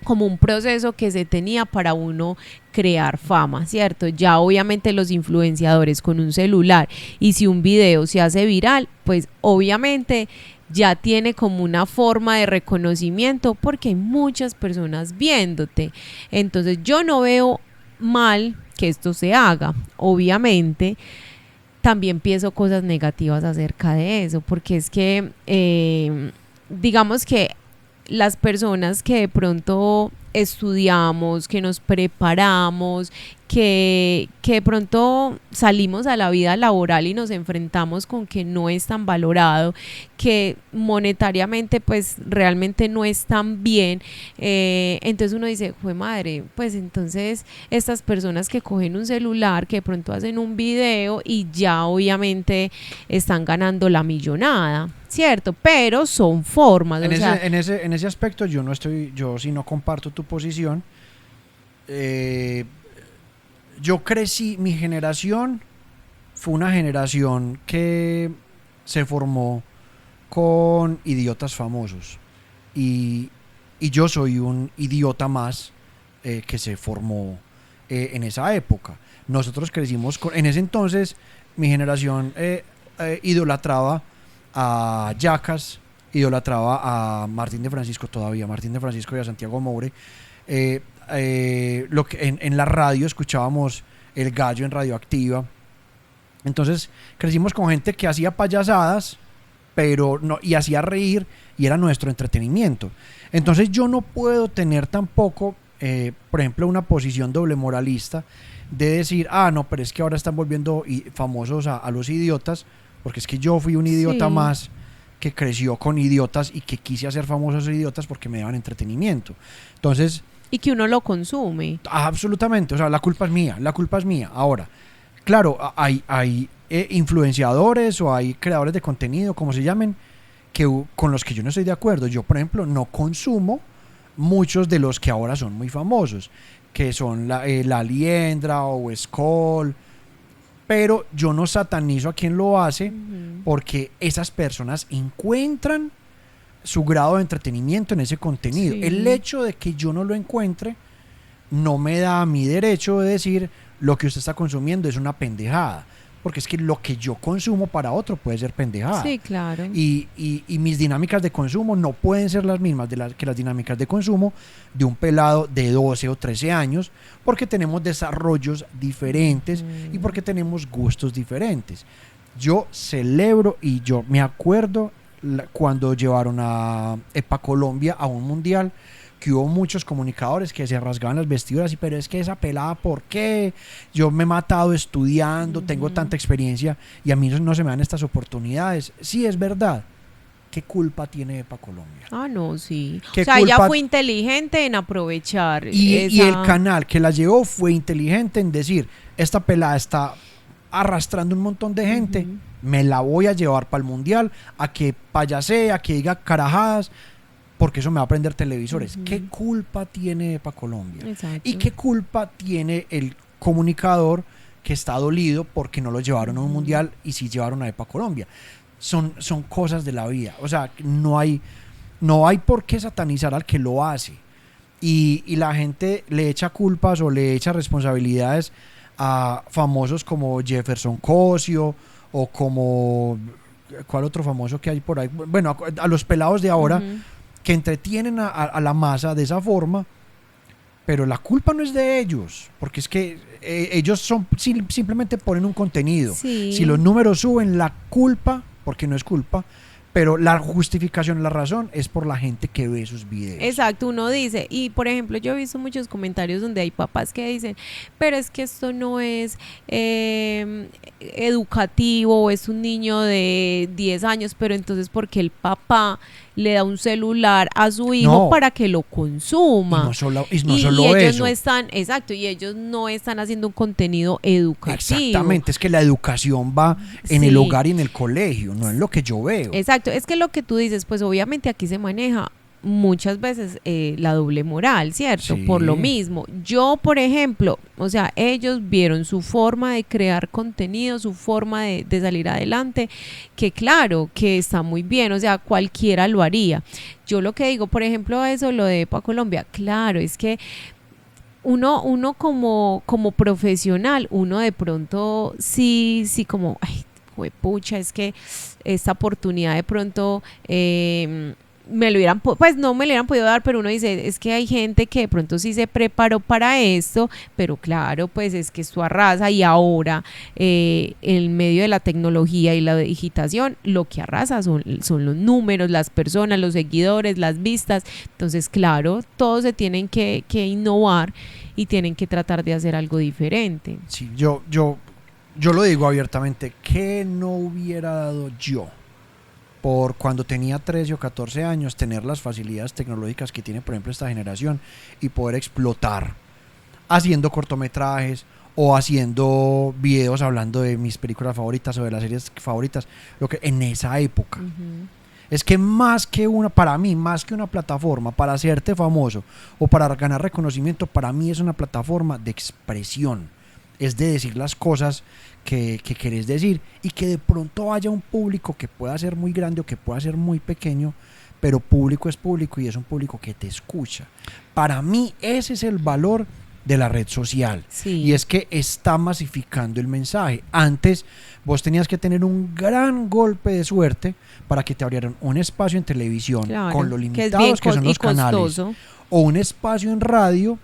como un proceso que se tenía para uno crear fama, ¿cierto? Ya obviamente los influenciadores con un celular, y si un video se hace viral, pues obviamente ya tiene como una forma de reconocimiento porque hay muchas personas viéndote. Entonces yo no veo mal que esto se haga. Obviamente también pienso cosas negativas acerca de eso, porque es que digamos que las personas que de pronto estudiamos, que nos preparamos, que de pronto salimos a la vida laboral y nos enfrentamos con que no es tan valorado, que monetariamente pues realmente no es tan bien, entonces uno dice, jue madre, pues entonces estas personas que cogen un celular, que de pronto hacen un video y ya obviamente están ganando la millonada, ¿cierto? Pero son formas, En o sea, en ese aspecto yo sí no comparto tu posición. Yo crecí, mi generación fue una generación que se formó con idiotas famosos y, y yo soy un idiota más que se formó en esa época. Nosotros crecimos en ese entonces, mi generación idolatraba a Yacas, idolatraba a Martín de Francisco todavía, Martín de Francisco y a Santiago Moure. Lo que en la radio escuchábamos El Gallo en Radioactiva. Entonces crecimos con gente que hacía payasadas, pero no, y hacía reír, y era nuestro entretenimiento. Entonces yo no puedo tener tampoco, por ejemplo, una posición doble moralista de decir, ah, no, pero es que ahora están volviendo famosos a los idiotas, porque es que yo fui un idiota sí. más que creció con idiotas y que quise hacer famosos a idiotas porque me daban entretenimiento. Entonces, Y que uno lo consume. absolutamente, o sea, la culpa es mía, la culpa es mía. Ahora, claro, hay influenciadores o hay creadores de contenido, como se llamen, con los que yo no estoy de acuerdo. Yo, por ejemplo, no consumo muchos de los que ahora son muy famosos, que son la Liendra o Skoll, pero yo no satanizo a quien lo hace porque esas personas encuentran su grado de entretenimiento en ese contenido. Sí. El hecho de que yo no lo encuentre no me da mi derecho de decir lo que usted está consumiendo es una pendejada, porque es que lo que yo consumo para otro puede ser pendejada. Sí, claro. Y mis dinámicas de consumo no pueden ser las mismas que las dinámicas de consumo de un pelado de 12 o 13 años, porque tenemos desarrollos diferentes y porque tenemos gustos diferentes. Yo celebro y yo me acuerdo cuando llevaron a EPA Colombia a un mundial, que hubo muchos comunicadores que se rasgaban las vestiduras y pero es que esa pelada, ¿por qué? Yo me he matado estudiando, tengo tanta experiencia y a mí no se me dan estas oportunidades. Sí, es verdad. ¿Qué culpa tiene EPA Colombia? Ah, no, sí. ¿Qué O sea, ella culpa? fue inteligente en aprovechar Y el canal que la llevó fue inteligente en decir, esta pelada está arrastrando un montón de gente, me la voy a llevar para el mundial, a que payasee, a que diga carajadas, porque eso me va a prender televisores. ¿Qué culpa tiene EPA Colombia? Exacto. ¿Y qué culpa tiene el comunicador que está dolido porque no lo llevaron a un mundial y sí llevaron a EPA Colombia? Son cosas de la vida. O sea, no hay por qué satanizar al que lo hace. Y la gente le echa culpas o le echa responsabilidades a famosos como Jefferson Cosio o como... ¿Cuál otro famoso que hay por ahí? Bueno, a los pelados de ahora que entretienen a la masa de esa forma, pero la culpa no es de ellos, porque es que ellos simplemente ponen un contenido. Sí. Si los números suben, la culpa, porque no es culpa, pero la justificación, la razón es por la gente que ve sus videos. Exacto, uno dice, y por ejemplo yo he visto muchos comentarios donde hay papás que dicen, pero es que esto no es educativo, es un niño de 10 años, pero entonces porque el papá le da un celular a su hijo para que lo consuma. Y no solo y ellos eso. No están, exacto, y ellos no están haciendo un contenido educativo. Exactamente, es que la educación va en el hogar y en el colegio, no en lo que yo veo. Exacto, es que lo que tú dices, pues obviamente aquí se maneja muchas veces la doble moral, ¿cierto? Sí. Por lo mismo, yo por ejemplo, o sea, ellos vieron su forma de crear contenido, su forma de salir adelante, que claro, que está muy bien, o sea, cualquiera lo haría. Yo lo que digo, por ejemplo, eso, lo de EPA Colombia, claro, es que uno como profesional, uno de pronto sí como, ay, pucha, es que esta oportunidad de pronto me lo hubieran, pues no me lo hubieran podido dar, pero uno dice, es que hay gente que de pronto sí se preparó para esto, pero claro, pues es que esto arrasa y ahora en medio de la tecnología y la digitación, lo que arrasa son los números, las personas, los seguidores, las vistas. Entonces, claro, todos se tienen que innovar y tienen que tratar de hacer algo diferente. Sí, yo lo digo abiertamente, ¿qué no hubiera dado yo por cuando tenía 13 o 14 años tener las facilidades tecnológicas que tiene, por ejemplo, esta generación y poder explotar haciendo cortometrajes o haciendo videos hablando de mis películas favoritas o de las series favoritas, lo que en esa época? Es que para mí, más que una plataforma para hacerte famoso o para ganar reconocimiento, para mí es una plataforma de expresión, es de decir las cosas que querés decir y que de pronto haya un público que pueda ser muy grande o que pueda ser muy pequeño, pero público es público y es un público que te escucha. Para mí ese es el valor de la red social, y es que está masificando el mensaje. Antes vos tenías que tener un gran golpe de suerte para que te abrieran un espacio en televisión, claro, con lo limitados que son los canales, o un espacio en radio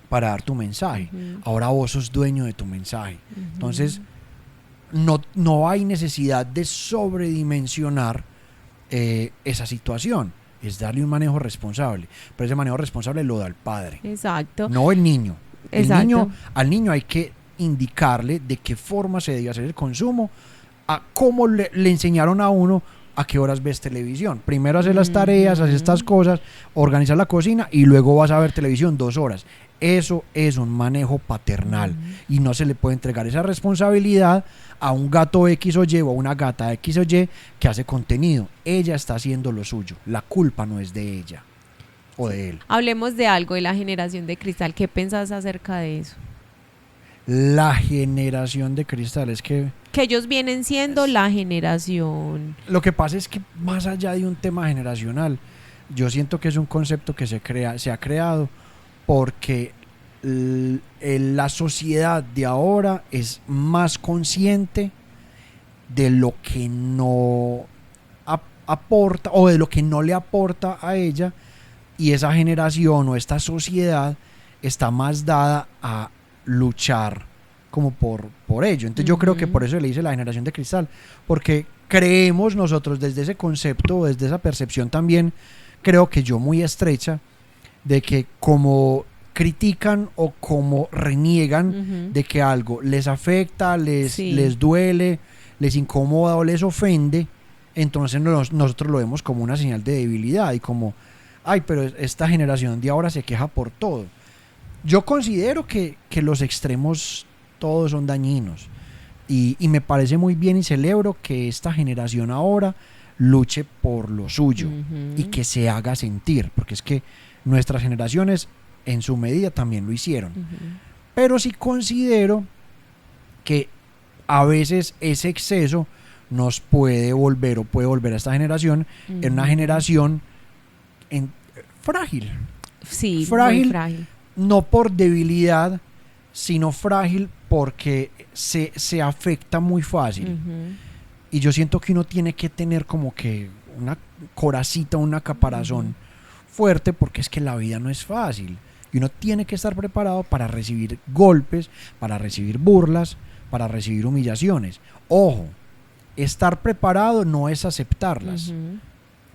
para dar tu mensaje. Ahora vos sos dueño de tu mensaje. Entonces no hay necesidad de sobredimensionar esa situación. Es darle un manejo responsable, pero ese manejo responsable lo da el padre. Exacto. No el niño. Exacto. Al niño hay que indicarle de qué forma se debe hacer el consumo, a cómo le enseñaron a uno a qué horas ves televisión. Primero haces las tareas, haces estas cosas, organizas la cocina y luego vas a ver televisión 2 horas. Eso es un manejo paternal y no se le puede entregar esa responsabilidad a un gato X o Y o a una gata X o Y que hace contenido. Ella está haciendo lo suyo, la culpa no es de ella o de él. Hablemos de algo, de la generación de cristal. ¿Qué pensás acerca de eso? La generación de cristal es que ellos vienen siendo la generación. Lo que pasa es que más allá de un tema generacional, yo siento que es un concepto que se ha creado porque la sociedad de ahora es más consciente de lo que no aporta o de lo que no le aporta a ella, y esa generación o esta sociedad está más dada a luchar como por ello. Entonces yo creo que por eso le hice la generación de cristal, porque creemos nosotros desde ese concepto, desde esa percepción también, creo que yo muy estrecha, de que como critican o como reniegan de que algo les afecta, les duele, les incomoda o les ofende, entonces nosotros lo vemos como una señal de debilidad y como, ay, pero esta generación de ahora se queja por todo. Yo considero que los extremos todos son dañinos y me parece muy bien y celebro que esta generación ahora luche por lo suyo y que se haga sentir, porque es que nuestras generaciones en su medida también lo hicieron. Pero sí considero que a veces ese exceso nos puede volver a esta generación en una generación frágil. Sí, frágil, muy frágil. No por debilidad, sino frágil porque se afecta muy fácil. Y yo siento que uno tiene que tener como que una coracita, una caparazón fuerte, porque es que la vida no es fácil. Y uno tiene que estar preparado para recibir golpes, para recibir burlas, para recibir humillaciones. Ojo, estar preparado no es aceptarlas,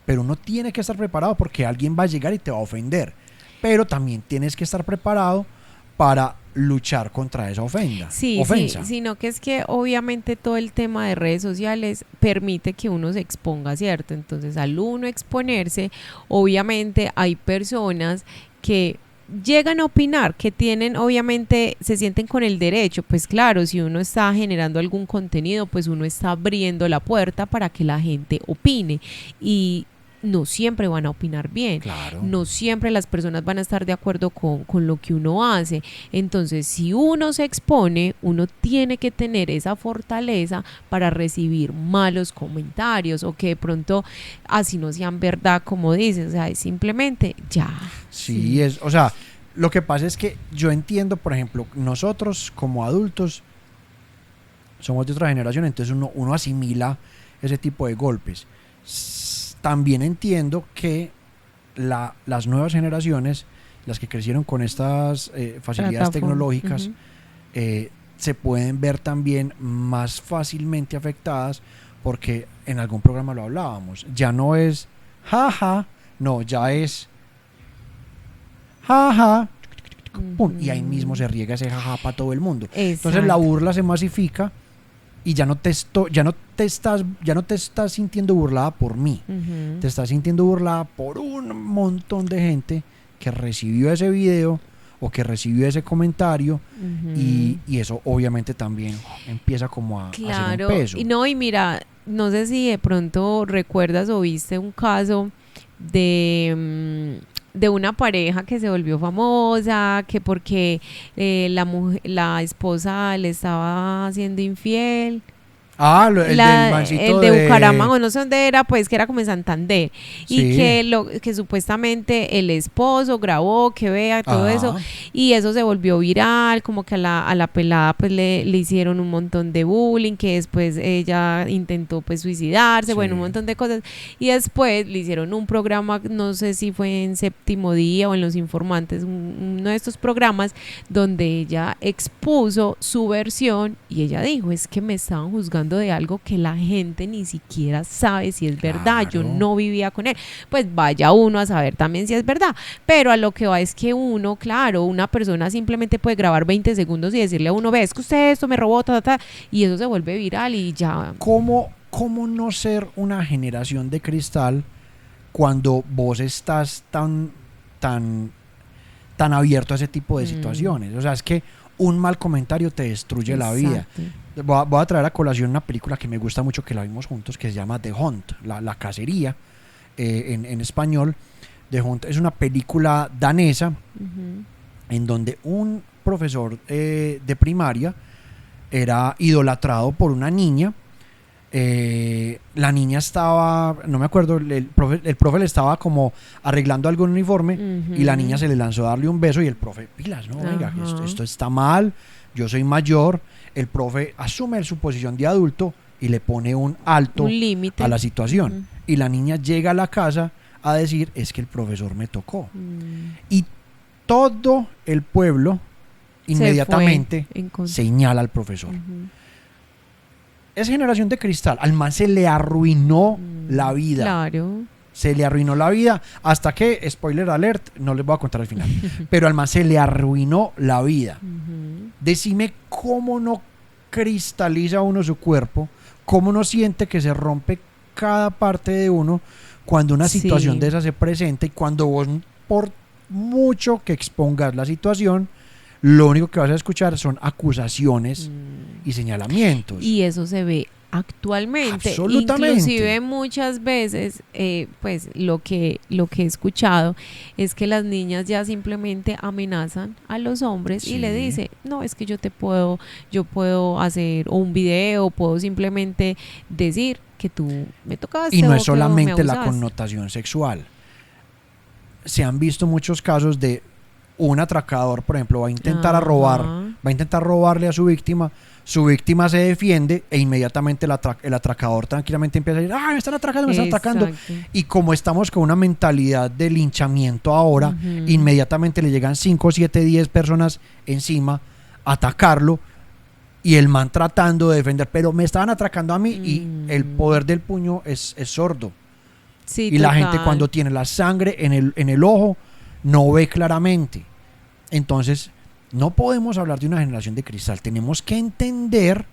pero uno tiene que estar preparado porque alguien va a llegar y te va a ofender. Pero también tienes que estar preparado para luchar contra esa ofensa. Sí, sino que es que obviamente todo el tema de redes sociales permite que uno se exponga, ¿cierto? Entonces al uno exponerse, obviamente hay personas que llegan a opinar, que tienen, obviamente se sienten con el derecho. Pues claro, si uno está generando algún contenido, pues uno está abriendo la puerta para que la gente opine, y no siempre van a opinar bien, claro. No siempre las personas van a estar de acuerdo con lo que uno hace. Entonces si uno se expone, uno tiene que tener esa fortaleza para recibir malos comentarios, o que de pronto así no sean verdad, como dices, o sea, es simplemente ya. Sí. O sea, lo que pasa es que yo entiendo, por ejemplo, nosotros como adultos somos de otra generación, entonces uno asimila ese tipo de golpes. también entiendo que las nuevas generaciones, las que crecieron con estas facilidades tecnológicas, se pueden ver también más fácilmente afectadas, porque en algún programa lo hablábamos, ya no es jaja, no, ya es jaja, pum, y ahí mismo se riega ese jaja para todo el mundo. Exacto. Entonces la burla se masifica y ya no te estás sintiendo burlada por mí, te estás sintiendo burlada por un montón de gente que recibió ese video o que recibió ese comentario, y eso obviamente también empieza como a hacer un peso. Y mira, no sé si de pronto recuerdas o viste un caso de una pareja que se volvió famosa, que porque la esposa le estaba haciendo infiel. El del mancito de Bucaramanga, no sé dónde era, pues que era como en Santander. Sí. Y que supuestamente el esposo grabó, que vea todo eso, y eso se volvió viral, como que a la pelada pues le hicieron un montón de bullying, que después ella intentó pues suicidarse, bueno, un montón de cosas, y después le hicieron un programa, no sé si fue en Séptimo Día o en Los Informantes, uno de estos programas donde ella expuso su versión, y ella dijo, es que me estaban juzgando de algo que la gente ni siquiera sabe si es verdad, yo no vivía con él. Pues vaya uno a saber también si es verdad, pero a lo que va es que uno, claro, una persona simplemente puede grabar 20 segundos y decirle a uno, ves que usted esto me robó, y eso se vuelve viral y ya. ¿Cómo no ser una generación de cristal cuando vos estás tan abierto a ese tipo de situaciones? O sea, es que un mal comentario te destruye la vida. Voy a traer a colación una película que me gusta mucho, que la vimos juntos, que se llama The Hunt, la cacería, en español. The Hunt es una película danesa en donde un profesor de primaria era idolatrado por una niña. La niña estaba, no me acuerdo, el profe le estaba como arreglando algo en el uniforme, y la niña se le lanzó a darle un beso, y el profe, pilas, no, venga, esto está mal, yo soy mayor. El profe asume su posición de adulto y le pone un alto a la situación. Y la niña llega a la casa a decir, es que el profesor me tocó. Y todo el pueblo inmediatamente señala al profesor. Es generación de cristal. Al man se le arruinó la vida. Claro. Se le arruinó la vida hasta que, spoiler alert, no les voy a contar al final, pero al man se le arruinó la vida. Decime cómo no cristaliza uno su cuerpo, cómo no siente que se rompe cada parte de uno cuando una situación de esa se presenta, y cuando vos, por mucho que expongas la situación, lo único que vas a escuchar son acusaciones y señalamientos. Y eso se ve actualmente. Absolutamente. Inclusive muchas veces, pues lo que he escuchado es que las niñas ya simplemente amenazan a los hombres y le dicen, no, es que yo puedo hacer un video, puedo simplemente decir que tú me tocaste. Y no es solamente la connotación sexual. Se han visto muchos casos de un atracador, por ejemplo, va a intentar robarle a su víctima se defiende, e inmediatamente el atracador tranquilamente empieza a decir, me están atracando. Y como estamos con una mentalidad de linchamiento ahora, inmediatamente le llegan 5, 7, 10 personas encima a atacarlo, y el man tratando de defender, pero me estaban atracando a mí, y el poder del puño es sordo. Y la gente, cuando tiene la sangre en el ojo, no ve claramente. Entonces, no podemos hablar de una generación de cristal. Tenemos que entender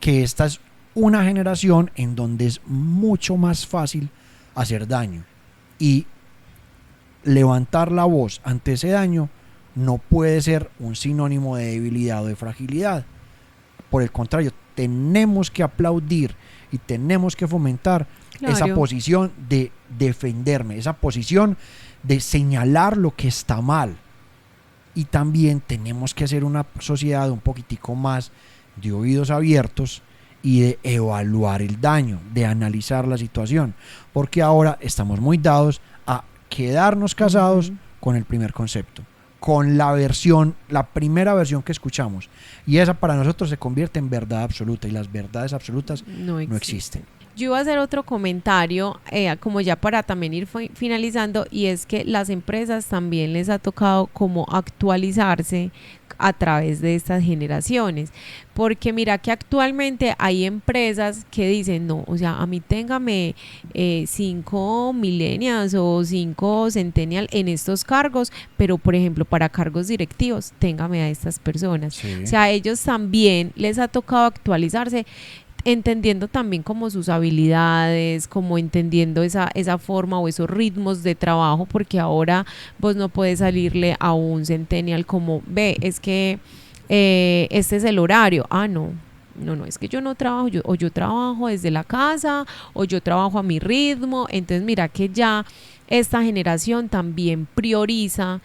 que esta es una generación en donde es mucho más fácil hacer daño. Y levantar la voz ante ese daño no puede ser un sinónimo de debilidad o de fragilidad. Por el contrario, tenemos que aplaudir y tenemos que fomentar esa posición de defenderme, esa posición de señalar lo que está mal. Y también tenemos que hacer una sociedad un poquitico más de oídos abiertos y de evaluar el daño, de analizar la situación, porque ahora estamos muy dados a quedarnos casados con el primer concepto, con la primera versión que escuchamos, y esa para nosotros se convierte en verdad absoluta, y las verdades absolutas no existen. Yo iba a hacer otro comentario, como ya para también ir finalizando, y es que las empresas también les ha tocado como actualizarse a través de estas generaciones, porque mira que actualmente hay empresas que dicen, no, o sea, a mí téngame 5 millennials o 5 centennial en estos cargos, pero por ejemplo para cargos directivos, téngame a estas personas. Sí. O sea, a ellos también les ha tocado actualizarse, entendiendo también como sus habilidades, como entendiendo esa forma o esos ritmos de trabajo, porque ahora vos no puedes salirle a un centennial como, ve, es que este es el horario, no, es que yo no trabajo, o yo trabajo desde la casa, o yo trabajo a mi ritmo. Entonces mira que ya esta generación también prioriza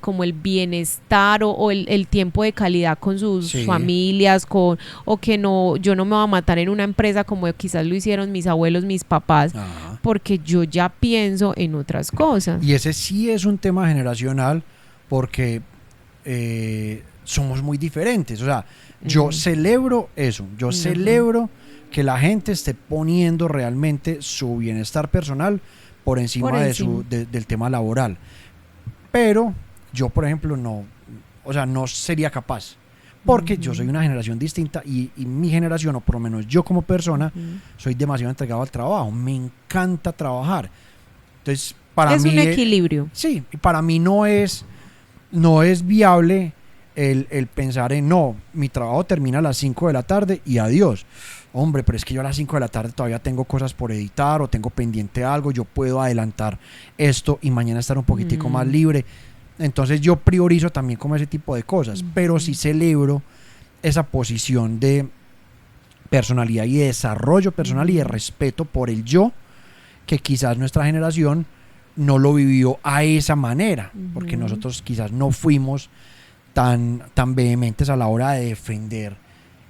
como el bienestar o el tiempo de calidad con sus Sí. familias, o que no, yo no me voy a matar en una empresa como quizás lo hicieron mis abuelos, mis papás, Ajá. porque yo ya pienso en otras cosas. Y ese sí es un tema generacional porque somos muy diferentes. O sea, yo celebro eso, yo celebro que la gente esté poniendo realmente su bienestar personal por encima del tema laboral. Pero yo, por ejemplo, no sería capaz. Porque yo soy una generación distinta y mi generación, o por lo menos yo como persona, soy demasiado entregado al trabajo. Me encanta trabajar. Entonces, para mí... Es un equilibrio. Sí, y para mí no es viable el pensar en, no, mi trabajo termina a las 5 de la tarde y adiós. Hombre, pero es que yo a las 5 de la tarde todavía tengo cosas por editar o tengo pendiente algo, yo puedo adelantar esto y mañana estar un poquitico más libre. Entonces yo priorizo también como ese tipo de cosas, pero sí celebro esa posición de personalidad y de desarrollo personal y de respeto por el yo, que quizás nuestra generación no lo vivió a esa manera, porque nosotros quizás no fuimos tan vehementes a la hora de defender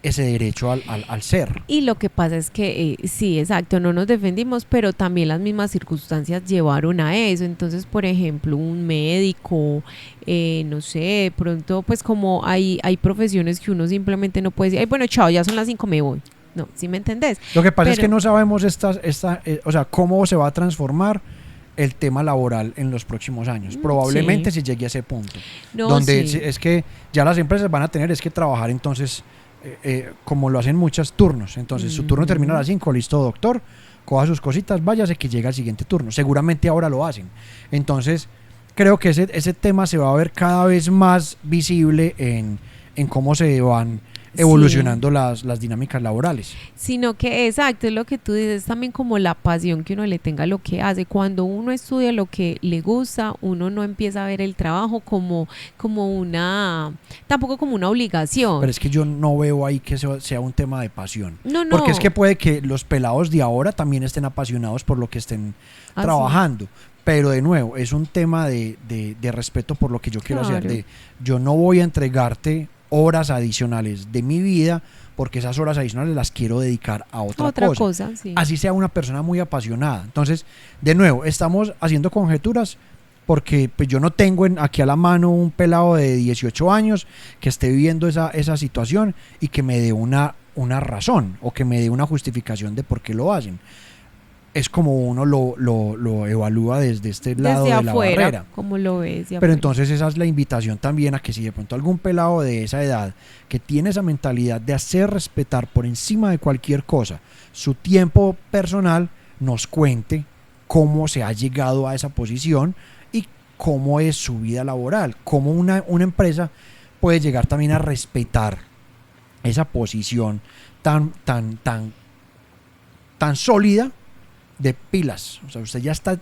ese derecho al ser. Y lo que pasa es que sí, exacto, no nos defendimos, pero también las mismas circunstancias llevaron a eso. Entonces, por ejemplo, un médico, no sé, de pronto, pues como hay profesiones que uno simplemente no puede decir, ay, bueno, chao, ya son las 5, me voy. No, ¿sí me entendés? Lo que pasa es que no sabemos o sea, cómo se va a transformar el tema laboral en los próximos años. Probablemente se llegue a ese punto, donde es que ya las empresas van a tener que trabajar entonces como lo hacen muchos turnos. Entonces su turno termina a las 5, listo, doctor, coja sus cositas, váyase que llega el siguiente turno. Seguramente ahora lo hacen. Entonces creo que ese tema se va a ver cada vez más visible en cómo se van evolucionando las dinámicas laborales. Sino que, exacto, es lo que tú dices, también como la pasión que uno le tenga a lo que hace. Cuando uno estudia lo que le gusta, uno no empieza a ver el trabajo como tampoco como una obligación. Pero es que yo no veo ahí que sea un tema de pasión. No. Porque es que puede que los pelados de ahora también estén apasionados por lo que estén trabajando. Pero de nuevo, es un tema de respeto por lo que yo quiero hacer. Yo no voy a entregarte horas adicionales de mi vida porque esas horas adicionales las quiero dedicar a otra cosa. Sí. Así sea una persona muy apasionada. Entonces, de nuevo, estamos haciendo conjeturas porque pues yo no tengo aquí a la mano un pelado de 18 años que esté viviendo esa situación y que me dé una razón o que me dé una justificación de por qué lo hacen. Es como uno lo evalúa desde este lado desde de afuera, la barrera. como lo ves. Pero entonces esa es la invitación también a que si de pronto algún pelado de esa edad que tiene esa mentalidad de hacer respetar por encima de cualquier cosa su tiempo personal, nos cuente cómo se ha llegado a esa posición y cómo es su vida laboral, cómo una empresa puede llegar también a respetar esa posición tan sólida de pilas. O sea, usted ya está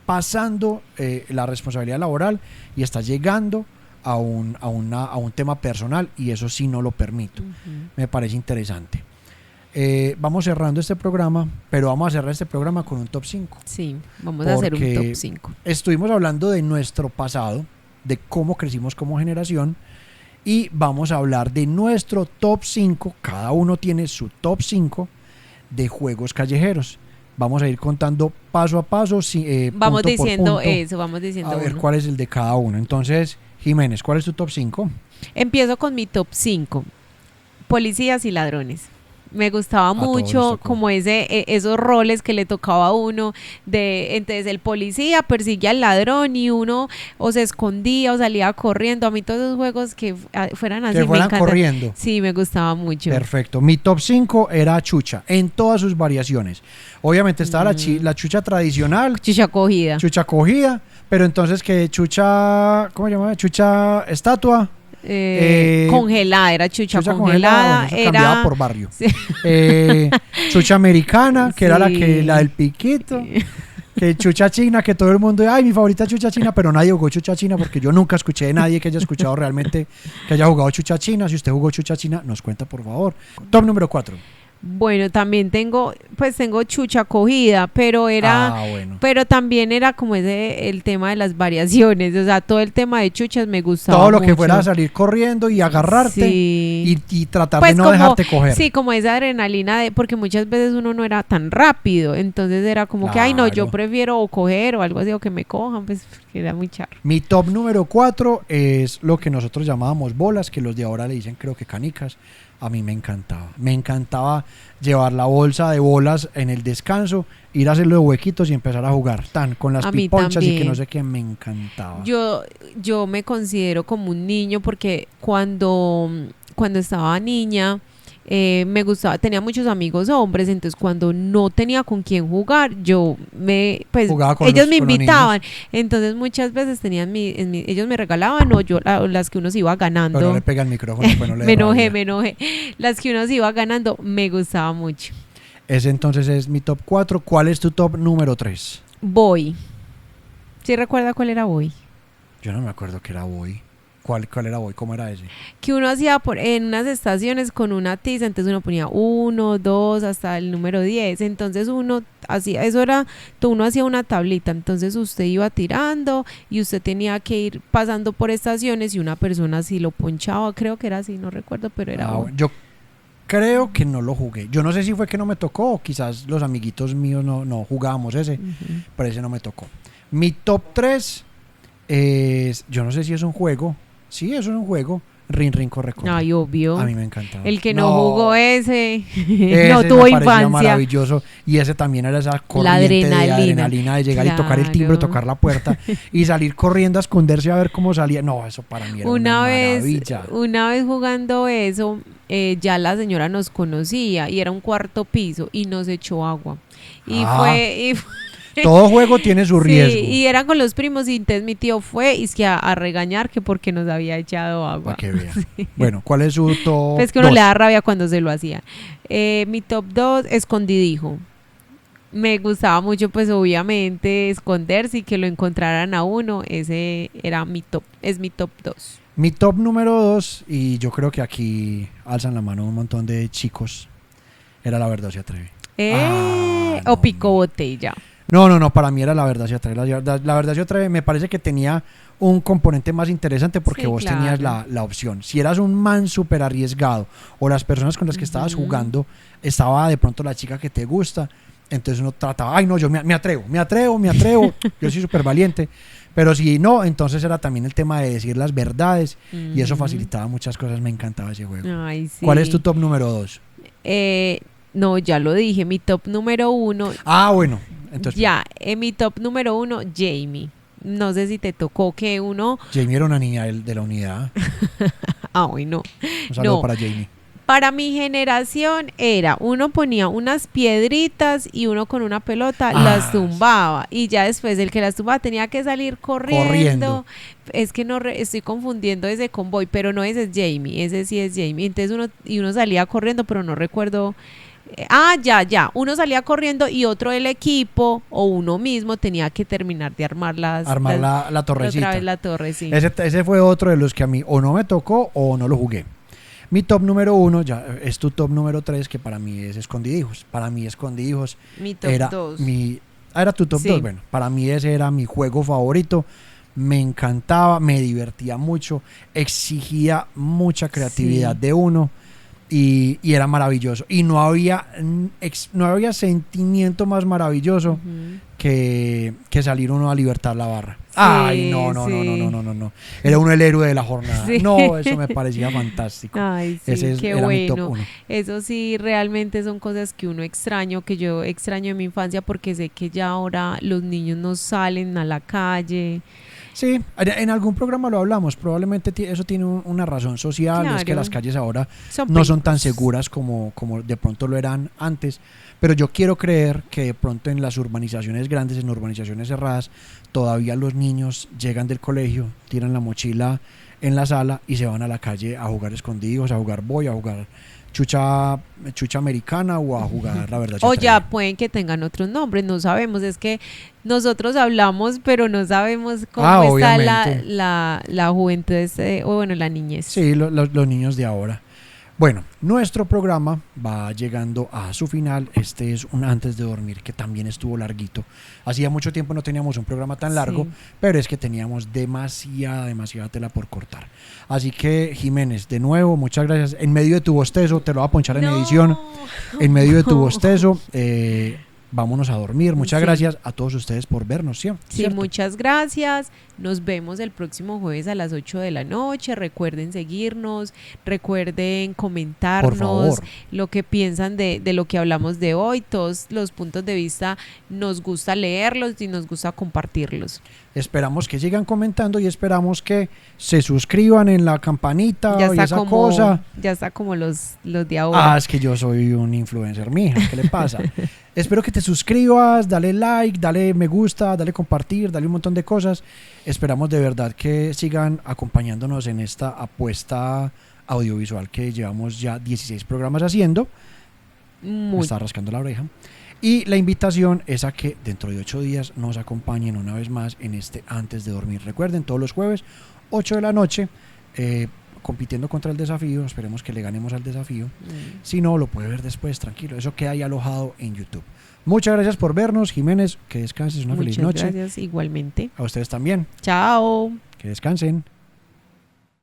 pasando la responsabilidad laboral y está llegando a un tema personal y eso sí no lo permito. Me parece interesante. Vamos cerrando este programa, pero vamos a cerrar este programa con un top 5. Sí, vamos a hacer un top 5. Estuvimos hablando de nuestro pasado, de cómo crecimos como generación y vamos a hablar de nuestro top 5. Cada uno tiene su top 5 de juegos callejeros. Vamos a ir contando paso a paso. Vamos punto diciendo por punto, eso, vamos diciendo. A ver cuál es el de cada uno. Entonces, Jiménez, ¿cuál es tu top 5? Empiezo con mi top 5. Policías y ladrones. Me gustaba todos nos mucho tocó. como esos roles que le tocaba a uno entonces el policía persigue al ladrón y uno o se escondía o salía corriendo. A mí todos esos juegos que fueran así Que me fueran encantan. corriendo. Sí, me gustaba mucho. Perfecto. Mi top 5 era chucha, en todas sus variaciones. Obviamente estaba la chucha tradicional, Chucha cogida. chucha cogida, pero entonces que chucha, ¿cómo se llama? Chucha estatua. Congelada, era chucha Chucha congelada. bueno, eso cambiaba por barrio. Sí. Chucha americana, que era Sí. la del piquito. Que chucha china, que todo el mundo, ay, mi favorita es chucha china, pero nadie jugó chucha china porque yo nunca escuché de nadie que haya escuchado realmente que haya jugado chucha china. Si usted jugó chucha china, nos cuenta por favor. Top número 4. Bueno, también tengo chucha cogida, pero Bueno. pero también era como el tema de las variaciones, o sea, todo el tema de chuchas me gustaba Todo lo que mucho. fuera a salir corriendo y agarrarte Sí. y tratar Pues de no como, dejarte coger. sí, como esa adrenalina porque muchas veces uno no era tan rápido, entonces era como que, ay no, yo Claro. prefiero o coger o algo así, o que me cojan, pues porque era muy charro. Mi top número 4 es lo que nosotros llamábamos bolas, que los de ahora le dicen creo que canicas. A mí me encantaba. Me encantaba llevar la bolsa de bolas en el descanso, ir a hacerlo de huequitos y empezar a jugar. Con las A mí piponchas y que también. no sé qué, me encantaba. Yo me considero como un niño porque cuando estaba niña me gustaba, tenía muchos amigos hombres, entonces cuando no tenía con quién jugar, pues Jugaba con ellos me con los invitaban, entonces muchas veces ellos me regalaban o yo las que uno se iba ganando. Pero no le pega el micrófono, pues no le me dé rabia. enojé. Las que uno se iba ganando me gustaba mucho. Ese entonces es mi top 4. ¿Cuál es tu top número 3? Boy. ¿Sí recuerda cuál era Boy? Yo no me acuerdo qué era Boy. ¿Cuál era Boy? ¿Cómo era ese? Que uno hacía en unas estaciones con una tiza, entonces uno ponía 1, 2 hasta el número 10, entonces uno hacía, uno hacía una tablita, entonces usted iba tirando y usted tenía que ir pasando por estaciones y una persona si lo ponchaba, creo que era así, no recuerdo, pero era Bueno, yo creo que no lo jugué. Yo no sé si fue que no me tocó, o quizás los amiguitos míos no jugábamos ese, pero ese no me tocó. Mi top 3 es, yo no sé si es un juego. Sí, eso es un juego. Rin Rin Corre Corre. Ay, obvio. A mí me encantaba. El que no jugó ese Ese no me tuvo parecía infancia. maravilloso. Y ese también era esa corriente de adrenalina de llegar y tocar el timbre, Claro. tocar la puerta y salir corriendo a esconderse a ver cómo salía. No, eso para mí era una maravilla. Una vez jugando eso, ya la señora nos conocía y era un cuarto piso y nos echó agua. Y fue Todo juego tiene su riesgo. Sí, y eran con los primos y entonces mi tío fue y es que a regañar que porque nos había echado agua. Para que vea. Bueno, ¿cuál es su top Pues que uno 2? le da rabia cuando se lo hacía. Mi top 2, escondidijo. Me gustaba mucho, pues obviamente, esconderse y que lo encontraran a uno. Ese era es mi top 2. Mi top número 2, y yo creo que aquí alzan la mano un montón de chicos, era La Verdad se atreve. O pico botella. No, para mí era La Verdad se atreve. La Verdad se atreve me parece que tenía un componente más interesante porque Sí, vos claro. tenías la opción. Si eras un man súper arriesgado o las personas con las que estabas jugando, estaba de pronto la chica que te gusta, entonces uno trataba, ay no, yo me atrevo, yo soy súper valiente. Pero si no, entonces era también el tema de decir las verdades y eso facilitaba muchas cosas. Me encantaba ese juego. Ay, sí. ¿Cuál es tu top número 2? No, ya lo dije, mi top número 1. Bueno. Entonces, Ya, en mi top número 1, Jamie. No sé si te tocó que uno... Jamie era una niña de la unidad. Ay, no. Un saludo No. para Jamie. Para mi generación uno ponía unas piedritas y uno con una pelota las tumbaba y ya después el que las tumbaba tenía que salir corriendo. Es que estoy confundiendo ese con Boy, pero no, ese es Jamie, ese sí es Jamie. Entonces uno salía corriendo, pero no recuerdo. Ya. Uno salía corriendo y otro del equipo o uno mismo tenía que terminar de armar la torrecita. Otra vez la torre, sí. Ese fue otro de los que a mí o no me tocó o no lo jugué. Mi top número 1 ya es tu top número 3, que para mí es Escondidijos. Para mí Escondidijos Mi top era 2. era tu top Sí. 2. Bueno, para mí ese era mi juego favorito. Me encantaba, me divertía mucho, exigía mucha creatividad de uno y era maravilloso. Y no había sentimiento más maravilloso que salir uno a libertar la barra. Sí, Ay, no. Era uno el héroe de la jornada. Sí. No, eso me parecía fantástico. Ay, sí, Ese qué era mi top bueno. 1. Eso sí, realmente son cosas que uno extraño, que yo extraño en mi infancia porque sé que ya ahora los niños no salen a la calle. Sí, en algún programa lo hablamos. Probablemente eso tiene una razón social. Es que Claro. las calles ahora Son no son tan peligrosos. seguras como de pronto lo eran antes. Pero yo quiero creer que de pronto en las urbanizaciones grandes, en urbanizaciones cerradas, todavía los niños llegan del colegio, tiran la mochila en la sala y se van a la calle a jugar escondidos, a jugar boy, a jugar chucha americana o a jugar la verdad. O ya pueden que tengan otros nombres, no sabemos. Es que nosotros hablamos, pero no sabemos cómo está obviamente. la juventud, o bueno, la niñez. Sí, los niños de ahora. Bueno, nuestro programa va llegando a su final. Este es un antes de dormir que también estuvo larguito. Hacía mucho tiempo no teníamos un programa tan largo, Sí. pero es que teníamos demasiada tela por cortar. Así que, Jiménez, de nuevo, muchas gracias. En medio de tu bostezo, te lo voy a ponchar en edición. En medio de tu bostezo, vámonos a dormir. Muchas Sí. gracias a todos ustedes por vernos, ¿sí? Sí, ¿Cierto? muchas gracias. Nos vemos el próximo jueves a las 8 de la noche. Recuerden seguirnos, recuerden Por comentarnos favor. lo que piensan de lo que hablamos de hoy. Todos los puntos de vista nos gusta leerlos y nos gusta compartirlos. Esperamos que sigan comentando y esperamos que se suscriban en la campanita Ya y está esa como, cosa. ya está como los de ahora. Es que yo soy un influencer, mija. ¿Qué le pasa? Espero que te suscribas, dale like, dale me gusta, dale compartir, dale un montón de cosas. Esperamos de verdad que sigan acompañándonos en esta apuesta audiovisual que llevamos ya 16 programas haciendo. Me Muy está rascando la oreja. Y la invitación es a que dentro de 8 días nos acompañen una vez más en este antes de dormir. Recuerden, todos los jueves, 8 de la noche, compitiendo contra el desafío. Esperemos que le ganemos al desafío. Si no, lo puede ver después, tranquilo. Eso queda ahí alojado en YouTube. Muchas gracias por vernos, Jiménez. Que descanses, una feliz Muchas noche. gracias igualmente. A ustedes también. Chao. Que descansen.